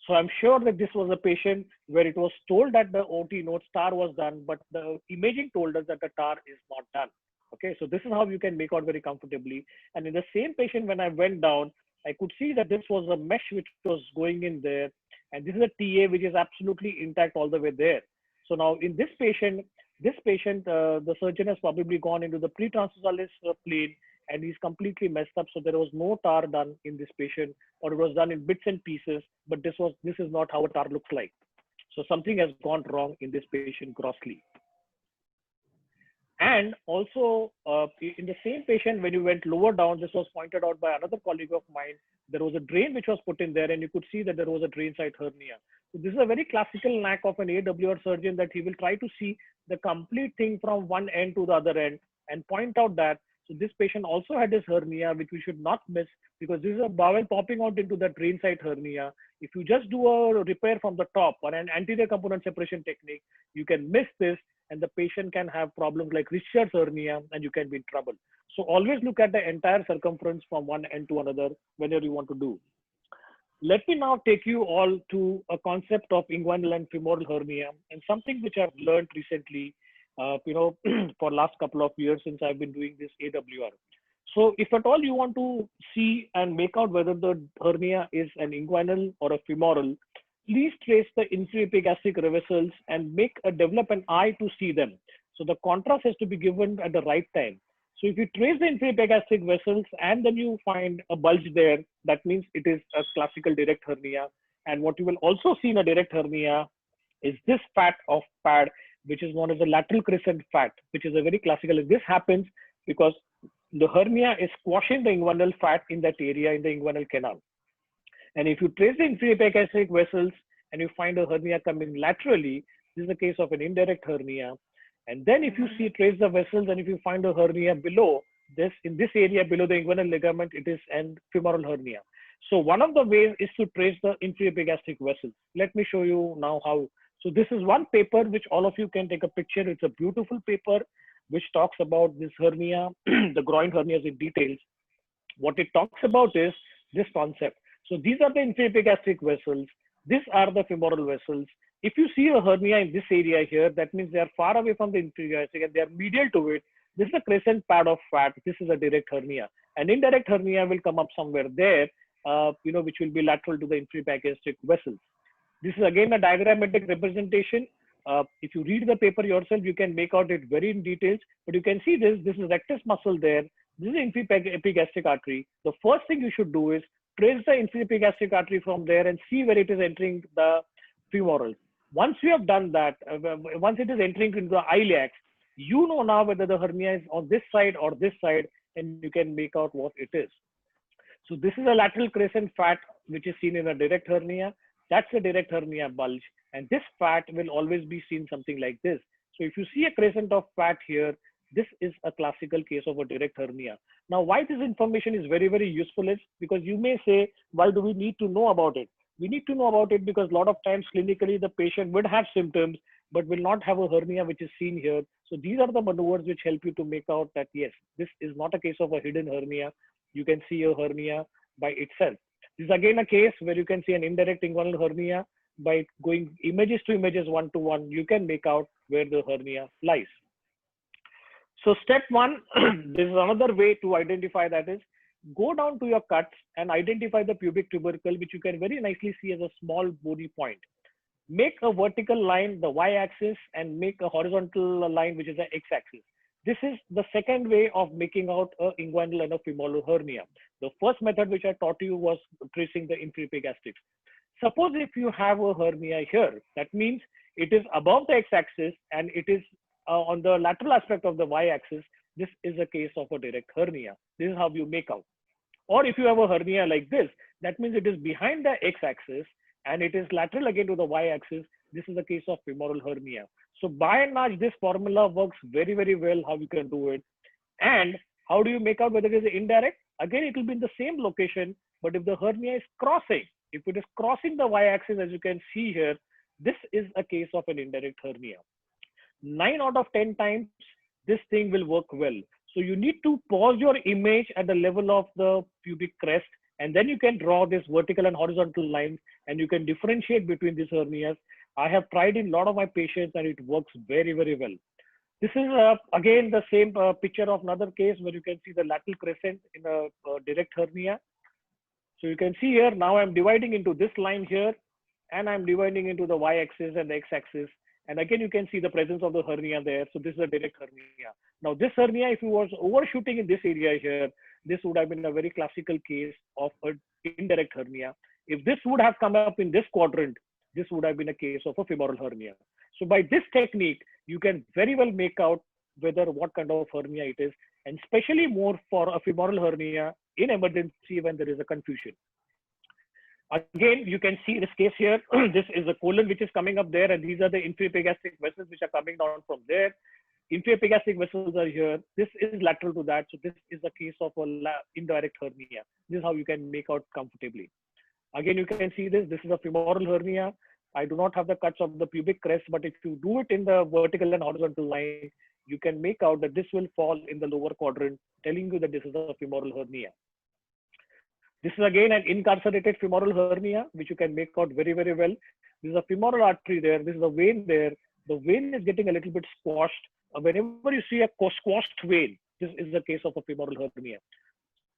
So I'm sure that this was a patient where it was told that the OT notes TAR was done, but the imaging told us that the TAR is not done. Okay, so this is how you can make out very comfortably. And in the same patient, when I went down, I could see that this was a mesh which was going in there. And this is a TA which is absolutely intact all the way there. So now in this patient, the surgeon has probably gone into the pre-transversalis plane and he's completely messed up. So there was no TAR done in this patient, or it was done in bits and pieces, but this is not how a TAR looks like. So something has gone wrong in this patient grossly. And also, in the same patient, when you went lower down, this was pointed out by another colleague of mine. There was a drain which was put in there, and you could see that there was a drain site hernia. So this is a very classical knack of an AWR surgeon, that he will try to see the complete thing from one end to the other end and point out that. So this patient also had this hernia, which we should not miss, because this is a bowel popping out into the drain site hernia. If you just do a repair from the top or an anterior component separation technique, you can miss this, and the patient can have problems like Richard's hernia, and you can be in trouble. So always look at the entire circumference from one end to another whenever you want to do. Let me now take you all to a concept of inguinal and femoral hernia, and something which I've learned recently, for last couple of years since I've been doing this AWR. So if at all you want to see and make out whether the hernia is an inguinal or a femoral, please trace the inferior epigastric vessels and develop an eye to see them. So the contrast has to be given at the right time. So if you trace the inferior epigastric vessels and then you find a bulge there, that means it is a classical direct hernia. And what you will also see in a direct hernia is this fat of pad, which is known as the lateral crescent fat, which is a very classical. This happens because the hernia is squashing the inguinal fat in that area in the inguinal canal. And if you trace the inferior epigastric vessels and you find a hernia coming laterally, this is a case of an indirect hernia. And then if you trace the vessels and if you find a hernia below this, in this area below the inguinal ligament, it is an femoral hernia. So one of the ways is to trace the inferior epigastric vessels. Let me show you now how. So this is one paper which all of you can take a picture. It's a beautiful paper which talks about this hernia, the groin hernias in details. What it talks about is this concept. So these are the inferior epigastric vessels. These are the femoral vessels. If you see a hernia in this area here, that means they are far away from the inferior epigastric and they are medial to it. This is a crescent pad of fat. This is a direct hernia. An indirect hernia will come up somewhere there, which will be lateral to the inferior epigastric vessels. This is again a diagrammatic representation. If you read the paper yourself, you can make out it very in details. But you can see this. This is rectus muscle there. This is inferior epigastric artery. The first thing you should do is trace the inferior epigastric artery from there and see where it is entering the femoral. Once you have done that, once it is entering into the iliacs, you know now whether the hernia is on this side or this side, and you can make out what it is. So this is a lateral crescent fat, which is seen in a direct hernia. That's a direct hernia bulge. And this fat will always be seen something like this. So if you see a crescent of fat here, this is a classical case of a direct hernia. Now, why this information is very, very useful is because you may say, why do we need to know about it? We need to know about it because a lot of times clinically the patient would have symptoms, but will not have a hernia which is seen here. So these are the maneuvers which help you to make out that, yes, this is not a case of a hidden hernia. You can see a hernia by itself. This is again a case where you can see an indirect inguinal hernia. By going images to images one to one, you can make out where the hernia lies. So step one, this is another way to identify, that is, go down to your cuts and identify the pubic tubercle, which you can very nicely see as a small bony point. Make a vertical line, the y-axis, and make a horizontal line, which is the x-axis. This is the second way of making out a inguinal and a femoral hernia. The first method which I taught you was tracing the inferior epigastrics. Suppose if you have a hernia here, that means it is above the x-axis and it is on the lateral aspect of the y-axis. This is a case of a direct hernia. This is how you make out. Or if you have a hernia like this, that means it is behind the x-axis and it is lateral again to the y-axis. This is a case of femoral hernia. So by and large, this formula works very, very well how you can do it. And how do you make out whether it is indirect? Again, it will be in the same location, but if the hernia is crossing, if it is crossing the y-axis, as you can see here, this is a case of an indirect hernia. 9 out of 10 times, this thing will work well. So you need to pause your image at the level of the pubic crest, and then you can draw this vertical and horizontal lines, and you can differentiate between these hernias. I have tried in a lot of my patients, and it works very, very well. This is again the same picture of another case where you can see the lateral crescent in a direct hernia. So you can see here, now I'm dividing into this line here, and I'm dividing into the y-axis and the x-axis. And again, you can see the presence of the hernia there. So this is a direct hernia. Now this hernia, if you was overshooting in this area here, this would have been a very classical case of an indirect hernia. If this would have come up in this quadrant, this would have been a case of a femoral hernia. So by this technique, you can very well make out whether what kind of hernia it is, and especially more for a femoral hernia in emergency when there is a confusion. Again, you can see this case here. This is the colon which is coming up there, and these are the infraepigastric vessels which are coming down from there. Infraepigastric vessels are here. This is lateral to that. So this is a case of a indirect hernia. This is how you can make out comfortably. Again, you can see this. This is a femoral hernia. I do not have the cuts of the pubic crest, but if you do it in the vertical and horizontal line, you can make out that this will fall in the lower quadrant, telling you that this is a femoral hernia. This is again an incarcerated femoral hernia, which you can make out very, very well. This is a femoral artery there. This is a vein there. The vein is getting a little bit squashed. Whenever you see a squashed vein, this is the case of a femoral hernia.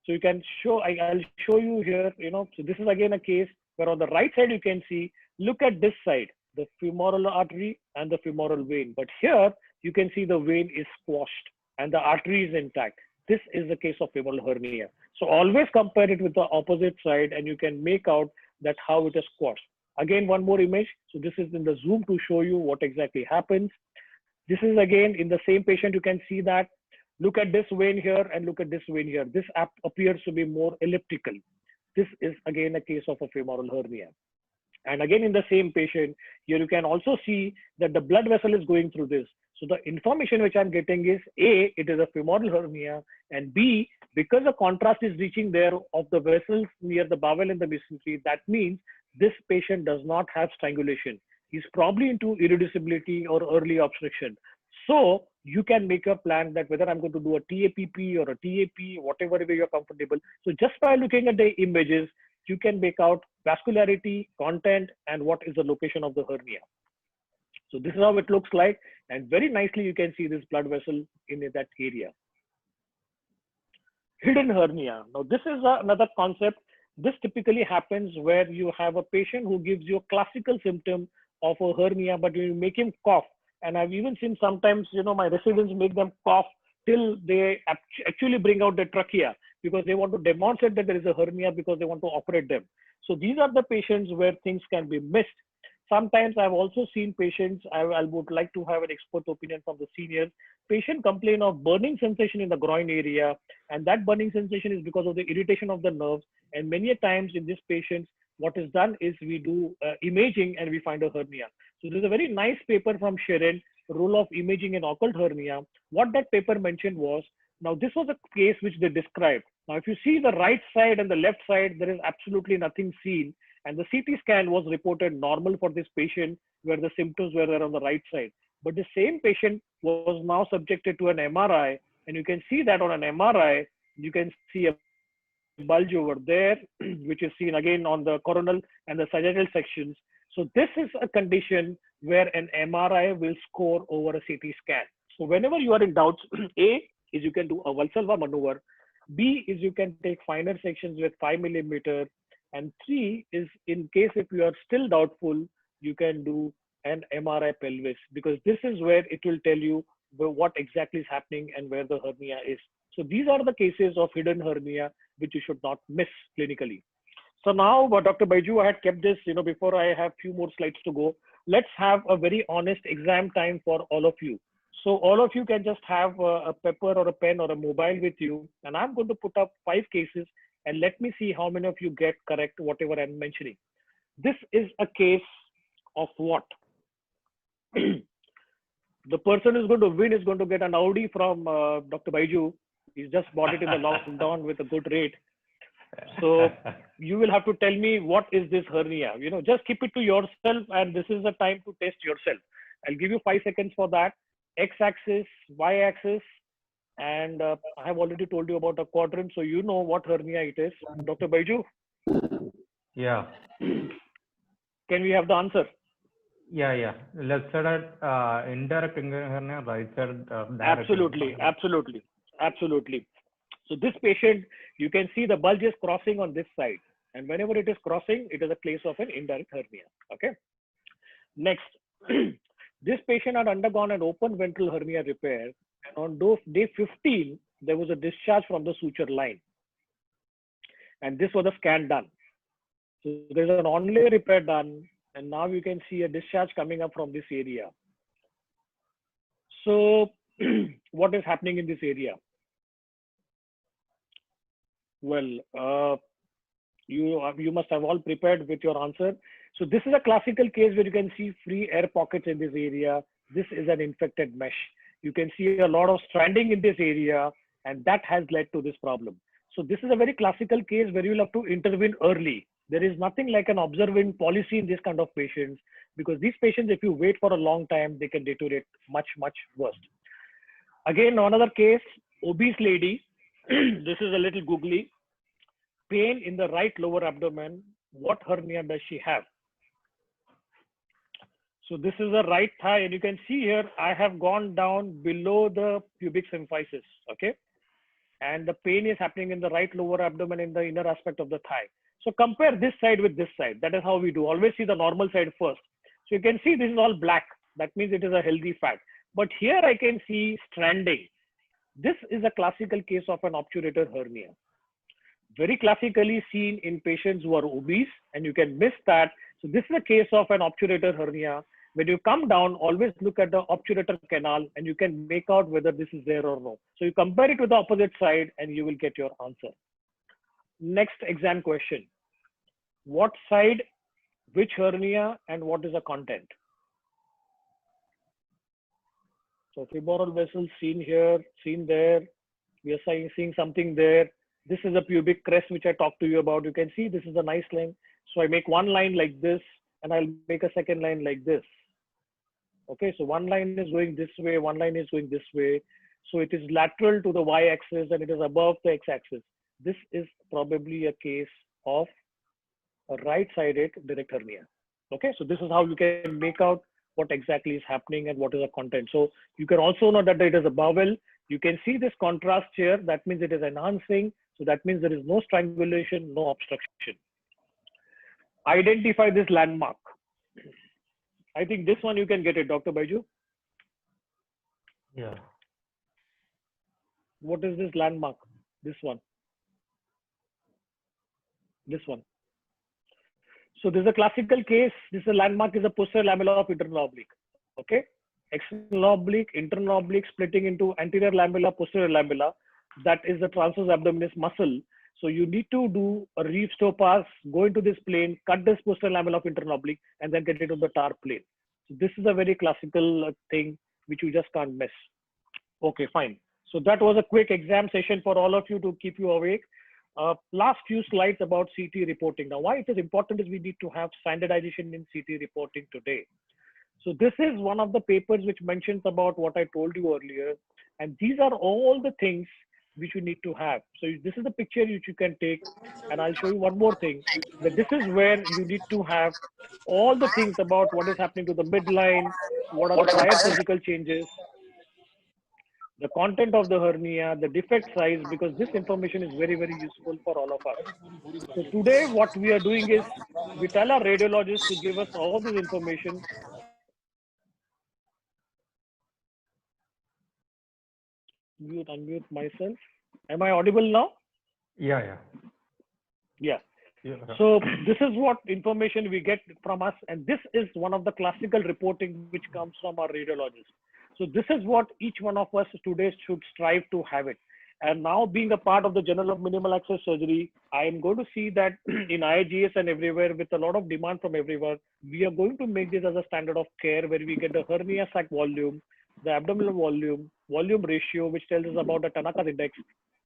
So you can show, I'll show you here, so this is again a case where on the right side, you can see, look at this side, the femoral artery and the femoral vein. But here you can see the vein is squashed and the artery is intact. This is the case of femoral hernia. So always compare it with the opposite side and you can make out that how it is squashed. Again, one more image. So this is in the zoom to show you what exactly happens. This is again in the same patient, you can see that. Look at this vein here and look at this vein here. This appears to be more elliptical. This is again a case of a femoral hernia. And again, in the same patient, here you can also see that the blood vessel is going through this. So the information which I'm getting is A, it is a femoral hernia, and B, because the contrast is reaching there of the vessels near the bowel and the mesentery, that means this patient does not have strangulation. He's probably into irreducibility or early obstruction. So you can make a plan that whether I'm going to do a TAPP or a TAP, whatever way you're comfortable. So just by looking at the images, you can make out vascularity, content, and what is the location of the hernia. So this is how it looks like. And very nicely, you can see this blood vessel in that area. Hidden hernia. Now, this is another concept. This typically happens where you have a patient who gives you a classical symptom of a hernia, but you make him cough. And I've even seen sometimes, my residents make them cough till they actually bring out the trachea because they want to demonstrate that there is a hernia because they want to operate them. So these are the patients where things can be missed. Sometimes I've also seen patients, I would like to have an expert opinion from the seniors. Patient complain of burning sensation in the groin area, and that burning sensation is because of the irritation of the nerves. And many a times in these patients, what is done is we do imaging and we find a hernia. So there's a very nice paper from Sharon, Role of Imaging in Occult Hernia. What that paper mentioned was, now this was a case which they described. Now if you see the right side and the left side, there is absolutely nothing seen. And the CT scan was reported normal for this patient where the symptoms were there on the right side. But the same patient was now subjected to an MRI. And you can see that on an MRI, you can see a bulge over there, which is seen again on the coronal and the sagittal sections. So this is a condition where an MRI will score over a CT scan. So whenever you are in doubts, A is you can do a Valsalva maneuver. B is you can take finer sections with 5 millimeter. And 3 is in case if you are still doubtful, you can do an MRI pelvis because this is where it will tell you what exactly is happening and where the hernia is. So these are the cases of hidden hernia which you should not miss clinically. So now, Dr. Baiju, I had kept this, before I have few more slides to go. Let's have a very honest exam time for all of you. So all of you can just have a paper or a pen or a mobile with you. And I'm going to put up 5 cases and let me see how many of you get correct whatever I'm mentioning. This is a case of what? The person is going to win is going to get an Audi from Dr. Baiju. He's just bought it in the lockdown with a good rate. So you will have to tell me what is this hernia. Just keep it to yourself and this is the time to test yourself. I'll give you 5 seconds for that. X-axis, Y-axis, and I have already told you about a quadrant, so you know what hernia it is. Dr. Baiju? Yeah. Can we have the answer? Yeah. Left side indirect hernia, right side direct. Absolutely. So this patient, you can see the bulge is crossing on this side. And whenever it is crossing, it is a case of an indirect hernia. Okay. Next, this patient had undergone an open ventral hernia repair. And on day 15, there was a discharge from the suture line. And this was a scan done. So there's an onlay repair done. And now you can see a discharge coming up from this area. So what is happening in this area? Well, you must have all prepared with your answer. So this is a classical case where you can see free air pockets in this area. This is an infected mesh. You can see a lot of stranding in this area, and that has led to this problem. So this is a very classical case where you will have to intervene early. There is nothing like an observant policy in this kind of patients, because these patients, if you wait for a long time, they can deteriorate much, much worse. Again, another case, obese lady. This is a little googly. Pain in the right lower abdomen. What hernia does she have? So this is the right thigh, and you can see here, I have gone down below the pubic symphysis, okay? And the pain is happening in the right lower abdomen in the inner aspect of the thigh. So compare this side with this side. That is how we do. Always see the normal side first. So you can see this is all black. That means it is a healthy fat. But here I can see stranding. This is a classical case of an obturator hernia. Very classically seen in patients who are obese, and you can miss that. So this is a case of an obturator hernia. When you come down, always look at the obturator canal, and you can make out whether this is there or no. So you compare it with the opposite side, and you will get your answer. Next exam question. What side, which hernia, and what is the content? So femoral vessels seen here, seen there. We are seeing something there. This is a pubic crest, which I talked to you about. You can see this is a nice line. So I make one line like this, and I'll make a second line like this. Okay, so one line is going this way, one line is going this way. So it is lateral to the y-axis, and it is above the x-axis. This is probably a case of a right-sided direct hernia. Okay, so this is how you can make out what exactly is happening and what is the content. So you can also know that it is a bowel. You can see this contrast here. That means it is enhancing. So that means there is no strangulation, no obstruction. Identify this landmark. I think this one you can get it, Dr. Baiju. Yeah. What is this landmark? This one. This one. So this is a classical case. This is a landmark is a posterior lamella of internal oblique. Okay. External oblique, internal oblique splitting into anterior lamella, posterior lamella. That is the transverse abdominis muscle. So you need to do a Reeves topaz, go into this plane, cut this posterior lamella of internal oblique, and then get it on the TAR plane. So this is a very classical thing which you just can't miss. Okay, fine. So that was a quick exam session for all of you to keep you awake. Last few slides about CT reporting. Now, why it is important is we need to have standardization in CT reporting today. So this is one of the papers which mentions about what I told you earlier. And these are all the things which you need to have. So this is the picture which you can take. And I'll show you one more thing, that this is where you need to have all the things about what is happening to the midline, what are the prior surgical changes, the content of the hernia, the defect size, because this information is very, very useful for all of us. So today what we are doing is we tell our radiologists to give us all this information. Unmute myself. Am I audible now? Yeah. Yeah. So this is what information we get from us, and this is one of the classical reporting which comes from our radiologists. So this is what each one of us today should strive to have it. And now being a part of the Journal of Minimal Access Surgery, I am going to see that in IGS and everywhere with a lot of demand from everywhere, we are going to make this as a standard of care where we get the hernia sac volume, the abdominal volume, volume ratio, which tells us about the Tanaka's index,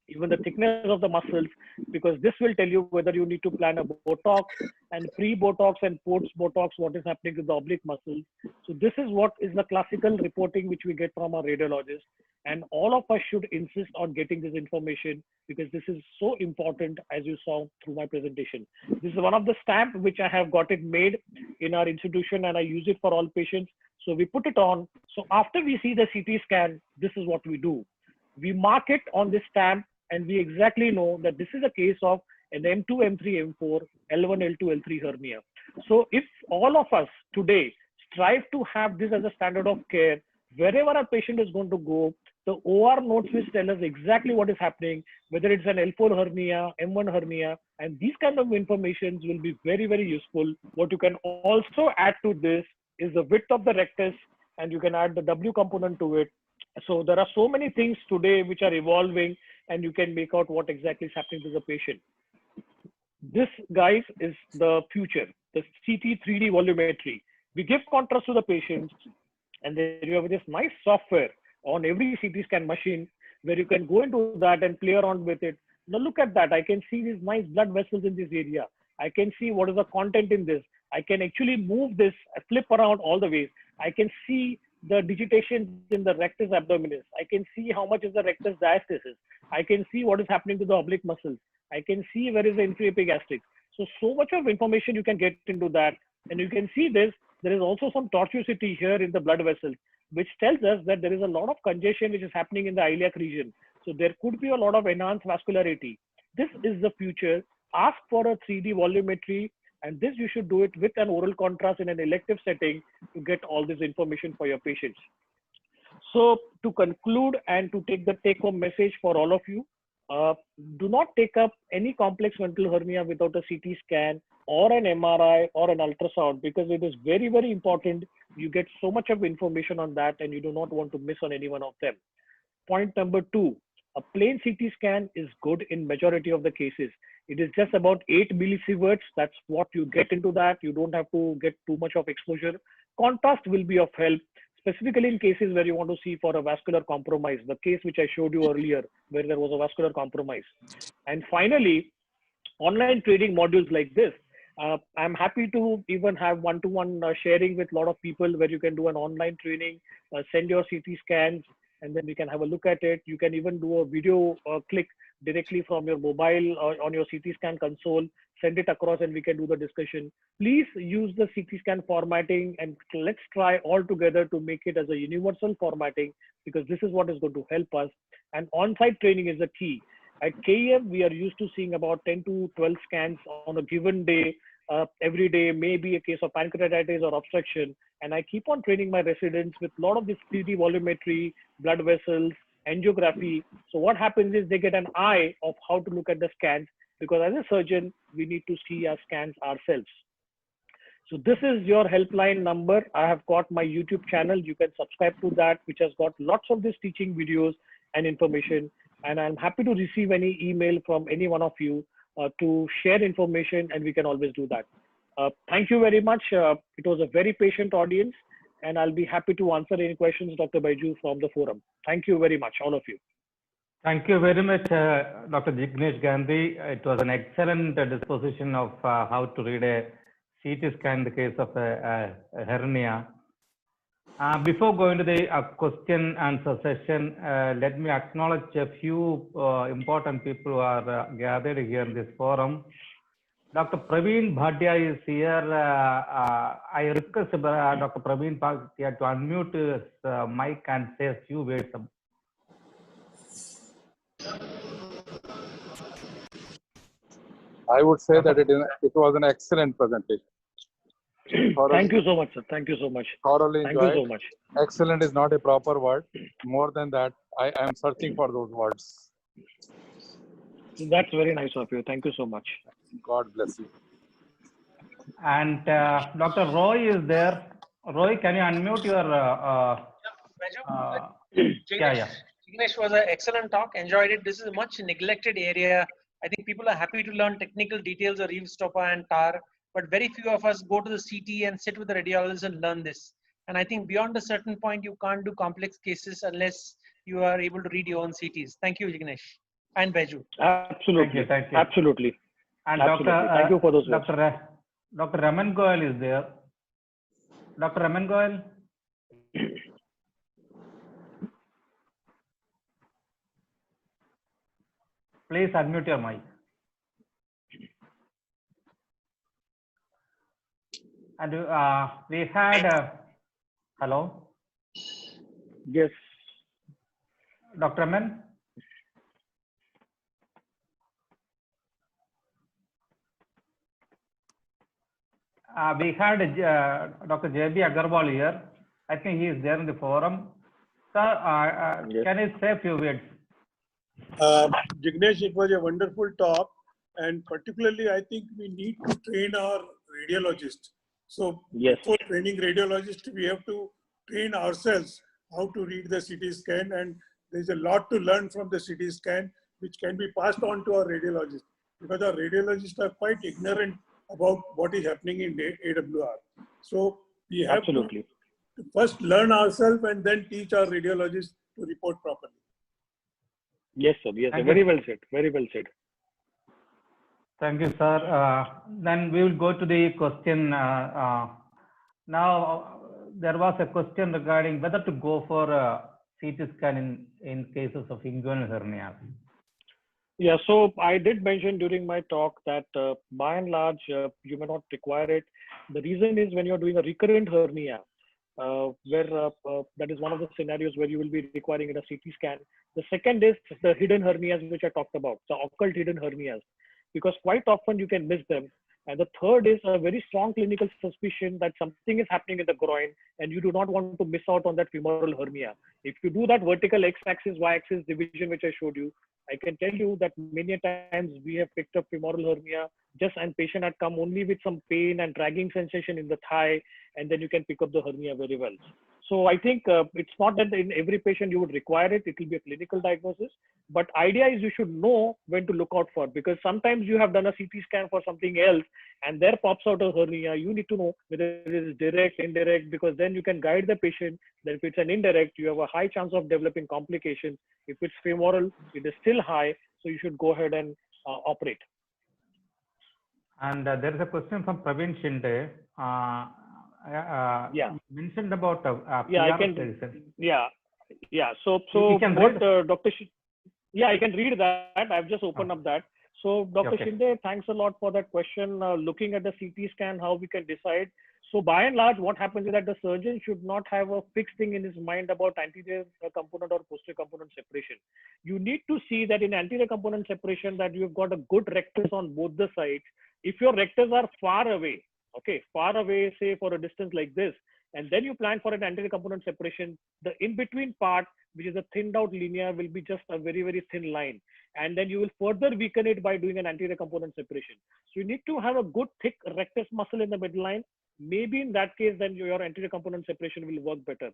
even the thickness of the muscles, because this will tell you whether you need to plan a Botox and pre-Botox and post-Botox, what is happening to the oblique muscles. So this is what is the classical reporting which we get from our radiologist. And all of us should insist on getting this information because this is so important, as you saw through my presentation. This is one of the stamp which I have got it made in our institution, and I use it for all patients. So we put it on. So after we see the CT scan, this is what we do. We mark it on this stamp, and we exactly know that this is a case of an M2, M3, M4, L1, L2, L3 hernia. So if all of us today strive to have this as a standard of care, wherever a patient is going to go, the OR notes which tell us exactly what is happening, whether it's an L4 hernia, M1 hernia, and these kind of informations will be very, very useful. What you can also add to this is the width of the rectus, and you can add the W component to it. So there are so many things today which are evolving, and you can make out what exactly is happening to the patient. This, guys, is the future, the CT 3D volumetry. We give contrast to the patients, and then you have this nice software on every CT scan machine where you can go into that and play around with it. Now look at that. I can see these nice blood vessels in this area. I can see what is the content in this. I can actually move this, flip around all the ways. I can see the digitation in the rectus abdominis. I can see how much is the rectus diastasis. I can see what is happening to the oblique muscles. I can see where is the inferior epigastric. So much of information you can get into that. And you can see this. There is also some tortuosity here in the blood vessels, which tells us that there is a lot of congestion which is happening in the iliac region. So there could be a lot of enhanced vascularity. This is the future. Ask for a 3D volumetry, and this you should do it with an oral contrast in an elective setting to get all this information for your patients. So to conclude and to take the take-home message for all of you, do not take up any complex ventral hernia without a CT scan or an MRI or an ultrasound, because it is very, very important. You get so much of information on that, and you do not want to miss on any one of them. Point number 2, a plain CT scan is good in majority of the cases. It is just about 8 millisieverts. That's what you get into that. You don't have to get too much of exposure. Contrast will be of help, specifically in cases where you want to see for a vascular compromise, the case which I showed you earlier, where there was a vascular compromise. And finally, online training modules like this. I'm happy to even have one-to-one sharing with a lot of people where you can do an online training, send your CT scans, and then we can have a look at it. You can even do a video click directly from your mobile or on your CT scan console, send it across, and we can do the discussion. Please use the CT scan formatting, and let's try all together to make it as a universal formatting, because this is what is going to help us. And on-site training is the key. At KEM, we are used to seeing about 10 to 12 scans on a given day. Every day may be a case of pancreatitis or obstruction. And I keep on training my residents with a lot of this 3D volumetry, blood vessels, angiography. So what happens is they get an eye of how to look at the scans, because as a surgeon, we need to see our scans ourselves. So this is your helpline number. I have got my YouTube channel. You can subscribe to that, which has got lots of these teaching videos and information. And I'm happy to receive any email from any one of you to share information, and we can always do that. Thank you very much. It was a very patient audience, and I'll be happy to answer any questions, Dr. Baiju, from the forum. Thank you very much, all of you. Thank you very much, Dr. Jignesh Gandhi. It was an excellent disposition of how to read a CT scan in the case of a hernia. Before going to the question answer session, let me acknowledge a few important people who are gathered here in this forum. Dr. Praveen Bhatia is here. I request Dr. Praveen Bhatia to unmute his mic and say a few words. I would say that it was an excellent presentation. Thank you so much, sir. Thank you so much. Thoroughly Thank enjoyed. you so much. Excellent is not a proper word. More than that, I am searching for those words. That's very nice of you. Thank you so much. God bless you. And Dr. Roy is there. Roy, can you unmute your? Jignesh was an excellent talk. Enjoyed it. This is a much neglected area. I think people are happy to learn technical details of Reeve-Stoppa and TAR, but very few of us go to the CT and sit with the radiologist and learn this. And I think beyond a certain point, you can't do complex cases unless you are able to read your own CTs. Thank you, Jignesh and Baiju. Absolutely. Thank you. Absolutely. And Absolutely. Thank you for those words. Dr. Raman Goel is there. Dr. Raman Goel. Please unmute your mic. And we had, hello? Yes. Dr. Raman? We had Dr. J.B. Agarwal here. I think he is there in the forum. Sir, Yes. Can you say a few words? Jignesh, it was a wonderful talk, and particularly I think we need to train our radiologists. So Yes. before training radiologists, we have to train ourselves how to read the CT scan, and there's a lot to learn from the CT scan, which can be passed on to our radiologists, because our radiologists are quite ignorant about what is happening in AWR. So we have Absolutely. to first learn ourselves and then teach our radiologists to report properly. Yes, sir. Yes, sir. Thank you. Very well said. Very well said. Thank you, sir. Then we will go to the question. Now, there was a question regarding whether to go for a CT scan in cases of inguinal hernia. Yeah, so I did mention during my talk that by and large, you may not require it. The reason is when you're doing a recurrent hernia, where that is one of the scenarios where you will be requiring a CT scan. The second is the hidden hernias, which I talked about, the occult hidden hernias, because quite often you can miss them. And the third is a very strong clinical suspicion that something is happening in the groin and you do not want to miss out on that femoral hernia. If you do that vertical x-axis, y-axis division, which I showed you, I can tell you that many times we have picked up femoral hernia just and patient had come only with some pain and dragging sensation in the thigh, and then you can pick up the hernia very well. So I think it's not that in every patient you would require it. It will be a clinical diagnosis, but idea is you should know when to look out for, because sometimes you have done a CT scan for something else and there pops out a hernia. You need to know whether it is direct, indirect, because then you can guide the patient that if it's an indirect, you have a high chance of developing complications. If it's femoral, it is still high, so you should go ahead and operate. And there is a question from Praveen Shinde. Yeah. You mentioned about Yeah, I PR can. medicine. Yeah. So You can what read? Dr. Yeah, I can read that. I've just opened up that. So Dr. Okay. Shinde, thanks a lot for that question. Looking at the CT scan, how we can decide. So by and large, what happens is that the surgeon should not have a fixed thing in his mind about anterior component or posterior component separation. You need to see that in anterior component separation that you've got a good rectus on both the sides. If your rectus are far away, okay, far away, say for a distance like this, and then you plan for an anterior component separation, the in-between part, which is a thinned out linear, will be just a very, very thin line. And then you will further weaken it by doing an anterior component separation. So you need to have a good thick rectus muscle in the midline. Maybe in that case, then your anterior component separation will work better.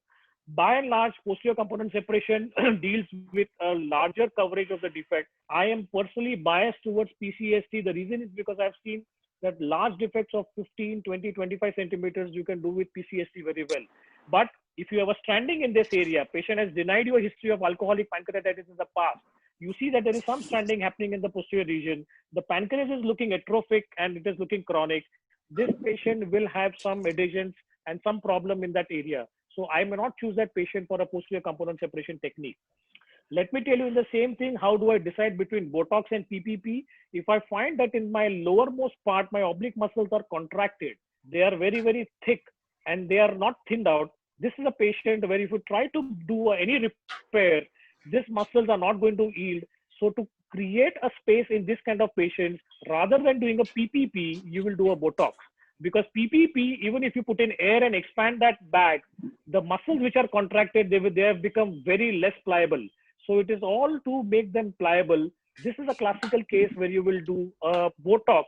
By and large, posterior component separation deals with a larger coverage of the defect. I am personally biased towards PCST. The reason is because I've seen that large defects of 15, 20, 25 centimeters, you can do with PCST very well. But if you have a stranding in this area, patient has denied you a history of alcoholic pancreatitis in the past, you see that there is some stranding happening in the posterior region. The pancreas is looking atrophic and it is looking chronic. This patient will have some adhesions and some problem in that area. So I may not choose that patient for a posterior component separation technique. Let me tell you the same thing. How do I decide between Botox and PPP? If I find that in my lowermost part, my oblique muscles are contracted, they are very, very thick and they are not thinned out. This is a patient where if you try to do any repair, these muscles are not going to yield. So to create a space in this kind of patients, rather than doing a PPP, you will do a Botox. Because PPP, even if you put in air and expand that bag, the muscles which are contracted, they have become very less pliable. So it is all to make them pliable. This is a classical case where you will do Botox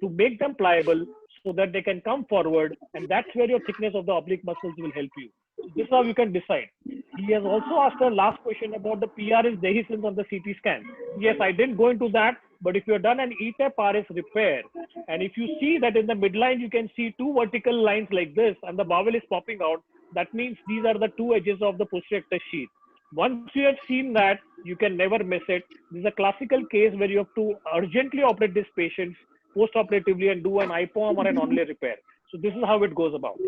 to make them pliable so that they can come forward. And that's where your thickness of the oblique muscles will help you. So this is how you can decide. He has also asked a last question about the PRS dehiscence on the CT scan. Yes, I didn't go into that, but if you have done an ETAP RS repair, and if you see that in the midline, you can see two vertical lines like this, and the bowel is popping out, that means these are the two edges of the posterior rectus sheath. Once you have seen that, you can never miss it. This is a classical case where you have to urgently operate these patients post-operatively and do an IPOM or an onlay repair. So this is how it goes about.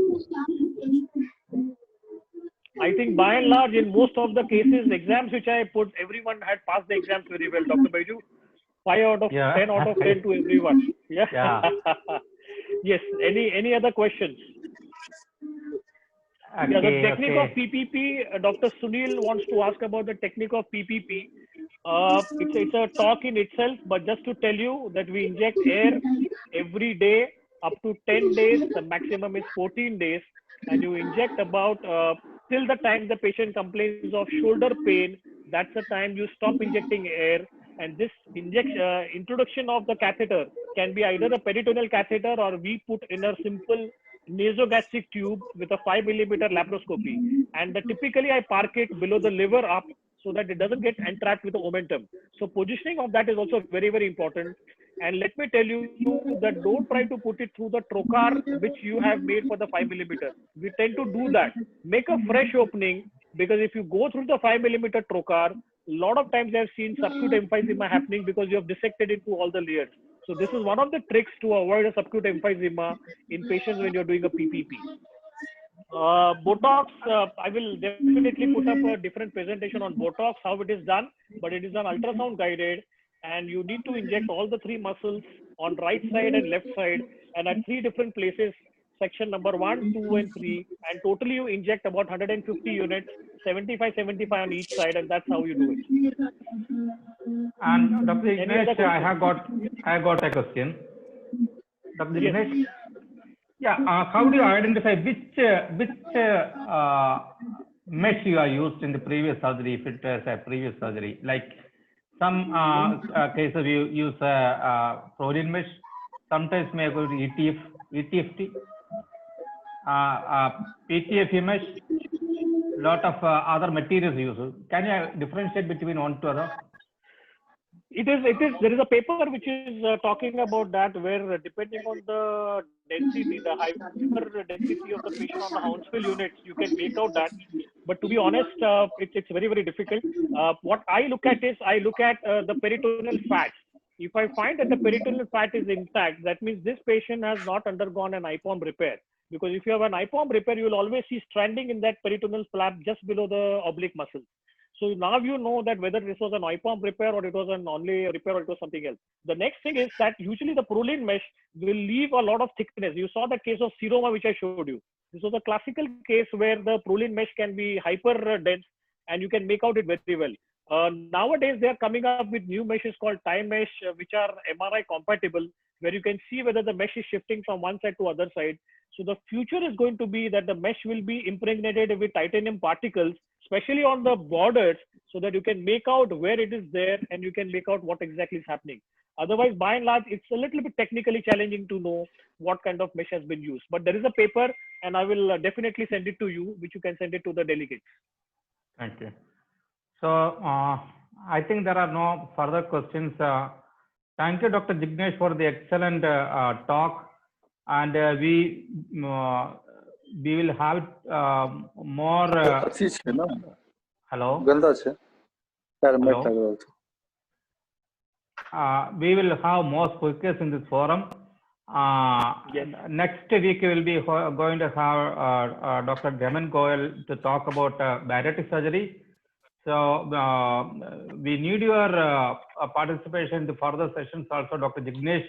I think by and large, in most of the cases, exams which I put, everyone had passed the exams very well. Dr. Baiju, 10 out of 10 to everyone. Yeah. Yes. Any other questions? Okay, Yeah, the technique of PPP, Dr. Sunil wants to ask about the technique of PPP. It's a talk in itself, but just to tell you that we inject air every day up to 10 days. The maximum is 14 days. And you inject about till the time the patient complains of shoulder pain. That's the time you stop injecting air. And this introduction of the catheter can be either a peritoneal catheter or we put in a simple nasogastric tube with a 5 millimeter laparoscopy, and typically I park it below the liver up so that it doesn't get entrapped with the omentum. So positioning of that is also very, very important. And let me tell you that don't try to put it through the trocar which you have made for the 5 millimeter. We tend to do that. Make a fresh opening, because if you go through the 5 millimeter trocar, a lot of times I've seen subacute emphysema happening because you have dissected into all the layers. So this is one of the tricks to avoid a subacute emphysema in patients when you're doing a PPP. Botox, I will definitely put up a different presentation on Botox, how it is done, but it is an ultrasound guided, and you need to inject all the 3 muscles on right side and left side, and at 3 different places, section number 1, 2, and 3, and totally you inject about 150 units, 75 on each side, and that's how you do it. And Dr. Any other Ignesh, I got a question. Dr. Yes. Ignesh, yeah, how do you identify which mesh you are used in the previous surgery, if it is a previous surgery? Like some cases you use Prolene mesh, sometimes may go to ETFT, PTFE mesh, lot of other materials used. Can you differentiate between one to other? There is a paper which is talking about that, where depending on the density, the hyper density of the patient on the Hounsfield units, you can make out that. But to be honest, it's very, very difficult. What I look at is, I look at the peritoneal fat. If I find that the peritoneal fat is intact, that means this patient has not undergone an IPOM repair. Because if you have an IPOM repair, you will always see stranding in that peritoneal flap just below the oblique muscle. So now you know that whether this was an IPOM repair or it was an only repair or it was something else. The next thing is that usually the Prolene mesh will leave a lot of thickness. You saw the case of seroma which I showed you. This was a classical case where the Prolene mesh can be hyper dense and you can make out it very well. Nowadays they are coming up with new meshes called time mesh, which are MRI compatible, where you can see whether the mesh is shifting from one side to other side. So the future is going to be that the mesh will be impregnated with titanium particles, especially on the borders, so that you can make out where it is there and you can make out what exactly is happening. Otherwise, by and large, it's a little bit technically challenging to know what kind of mesh has been used. But there is a paper, and I will definitely send it to you, which you can send it to the delegates. Thank you. So I think there are no further questions. Thank you, Dr. Jignesh, for the excellent talk. And we will have more. Hello. Hello. We will have more speakers in this forum. Yes. Next week we will be going to have Dr. Raman Goel to talk about bariatric surgery. So we need your participation in the further sessions also, Dr. Jignesh.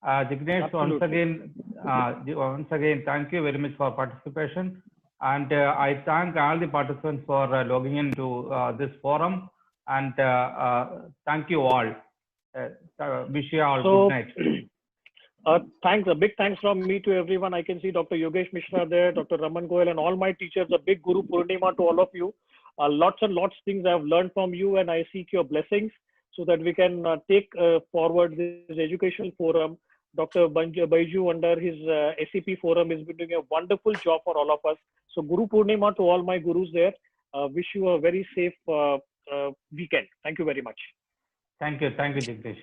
Jignesh, once again, thank you very much for participation. And I thank all the participants for logging into this forum. And thank you all. Wish you all good night. Thanks, a big thanks from me to everyone. I can see Dr. Yogesh Mishra there, Dr. Raman Goel, and all my teachers. A big Guru Purnima to all of you. Lots and lots of things I have learned from you, and I seek your blessings so that we can take forward this educational forum. Dr. Baiju under his SCP forum has been doing a wonderful job for all of us. So Guru Purnima to all my gurus there. Wish you a very safe weekend. Thank you very much. Thank you, Jignesh.